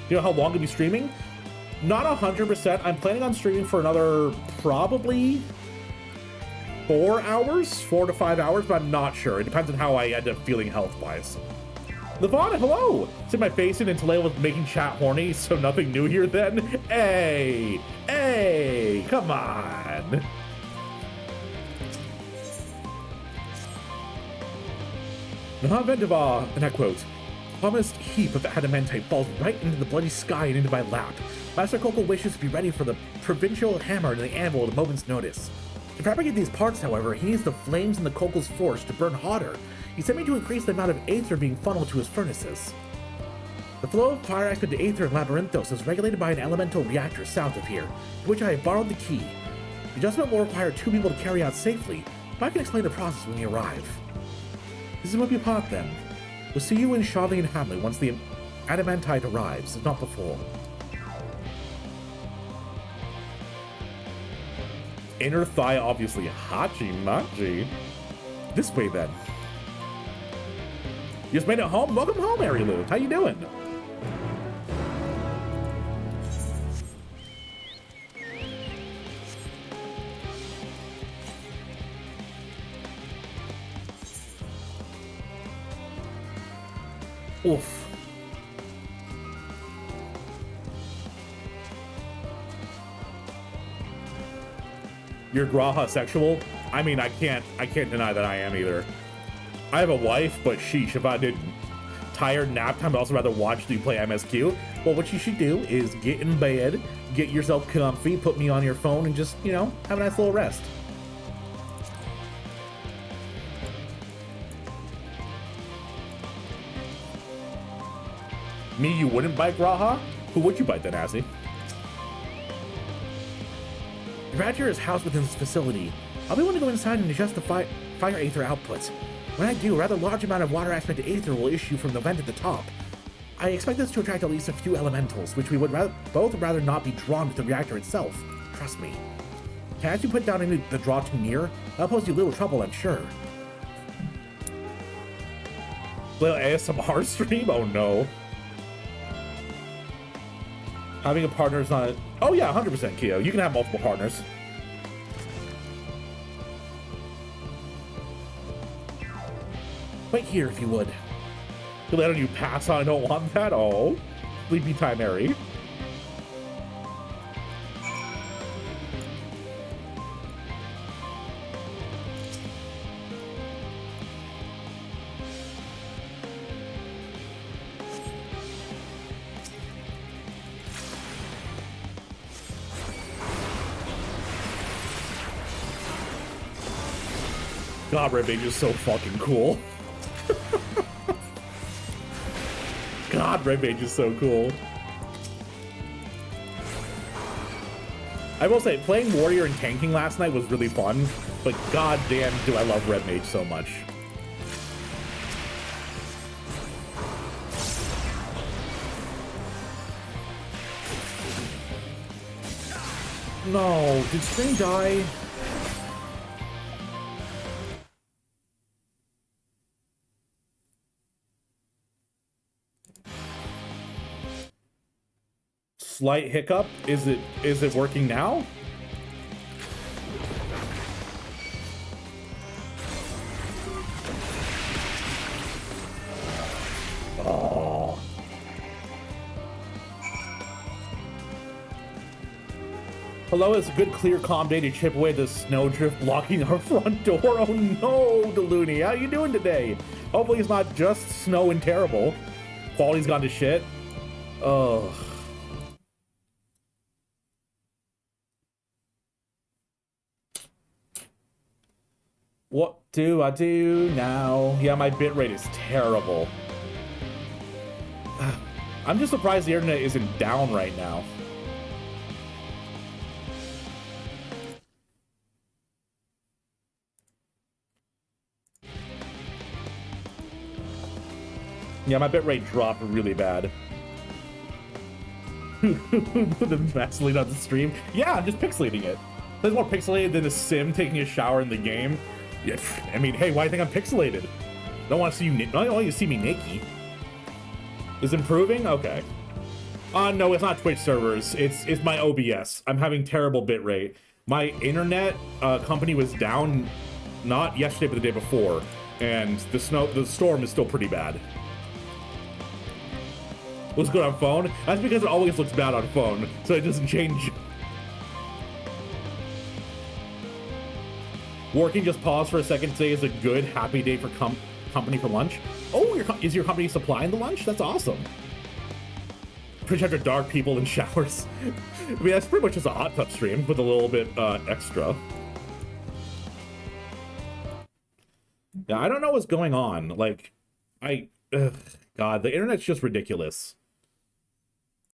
You know how long I'll be streaming? Not 100%. I'm planning on streaming for another probably 4 hours, 4 to 5 hours, but I'm not sure. It depends on how I end up feeling health-wise. Levana, hello! See my face in and Taleo was making chat horny, so nothing new here then? Hey! Hey! Come on! Nahavendavar, and I quote, promised heap of adamantite falls right into the bloody sky and into my lap. Master Coco wishes to be ready for the provincial hammer and the anvil at a moment's notice. To fabricate these parts, however, he needs the flames in the Coco's forge to burn hotter. He sent me to increase the amount of aether being funneled to his furnaces. The flow of fire aspect to Aether in Labyrinthos is regulated by an elemental reactor south of here, to which I have borrowed the key. The adjustment will require 2 people to carry out safely, but I can explain the process when we arrive. This is what we part then. We'll see you in Charlie and Hamley once the adamantite arrives, if not before. Inner thigh, obviously. Hachi-machi. This way, then. You just made it home? Welcome home, Arielu. How you doing? Oof. You're Graha sexual? I mean, I can't deny that I am either. I have a wife, but sheesh, if I didn't. Tired nap time, but also rather watch you play MSQ. Well, what you should do is get in bed, get yourself comfy, put me on your phone, and just, you know, have a nice little rest. Me, you wouldn't bite Graha? Who would you bite then, Azzy? The Radger is housed within this facility. I'll be wanting to go inside and adjust the fire Aether outputs. When I do, a rather large amount of water aspect Aether will issue from the vent at the top. I expect this to attract at least a few elementals, which we would both rather not be drawn to the reactor itself. Trust me. As you put down into the draw too near, that'll pose you little trouble, I'm sure. Little ASMR stream? Oh no. Having a partner is not... Oh yeah, 100% Keo. You can have multiple partners. Wait here if you would. Let you pass on, I don't want that. Oh. Sleepy time, Mary. God, Red Mage is so fucking cool. God, Red Mage is so cool. I will say, playing Warrior and tanking last night was really fun, but goddamn do I love Red Mage so much. No, did Spring die? Slight hiccup. Is it working now? Oh. Hello, it's a good clear calm day to chip away the snowdrift blocking our front door. Oh no, Deluni, how you doing today? Hopefully it's not just snow and terrible. Quality's gone to shit. Ugh. What do I do now? Yeah, my bitrate is terrible. I'm just surprised the internet isn't down right now. Yeah, my bitrate dropped really bad. The Vaseline on the stream? Yeah, I'm just pixelating it. It's more pixelated than a sim taking a shower in the game. Yeah, I mean, hey, why do you think I'm pixelated? Don't want to see you. I don't want you to see me naked. Is it improving? Okay. No, it's not Twitch servers. It's my OBS. I'm having terrible bitrate. My internet company was down, not yesterday, but the day before, and the storm is still pretty bad. Looks good on phone. That's because it always looks bad on phone, so it doesn't change. Working, just pause for a second. Today is a good, happy day for company for lunch. Oh, is your company supplying the lunch? That's awesome. Twitch after dark, people in showers. I mean, that's pretty much just a hot tub stream with a little bit extra. Yeah, I don't know what's going on. Like, God, the internet's just ridiculous.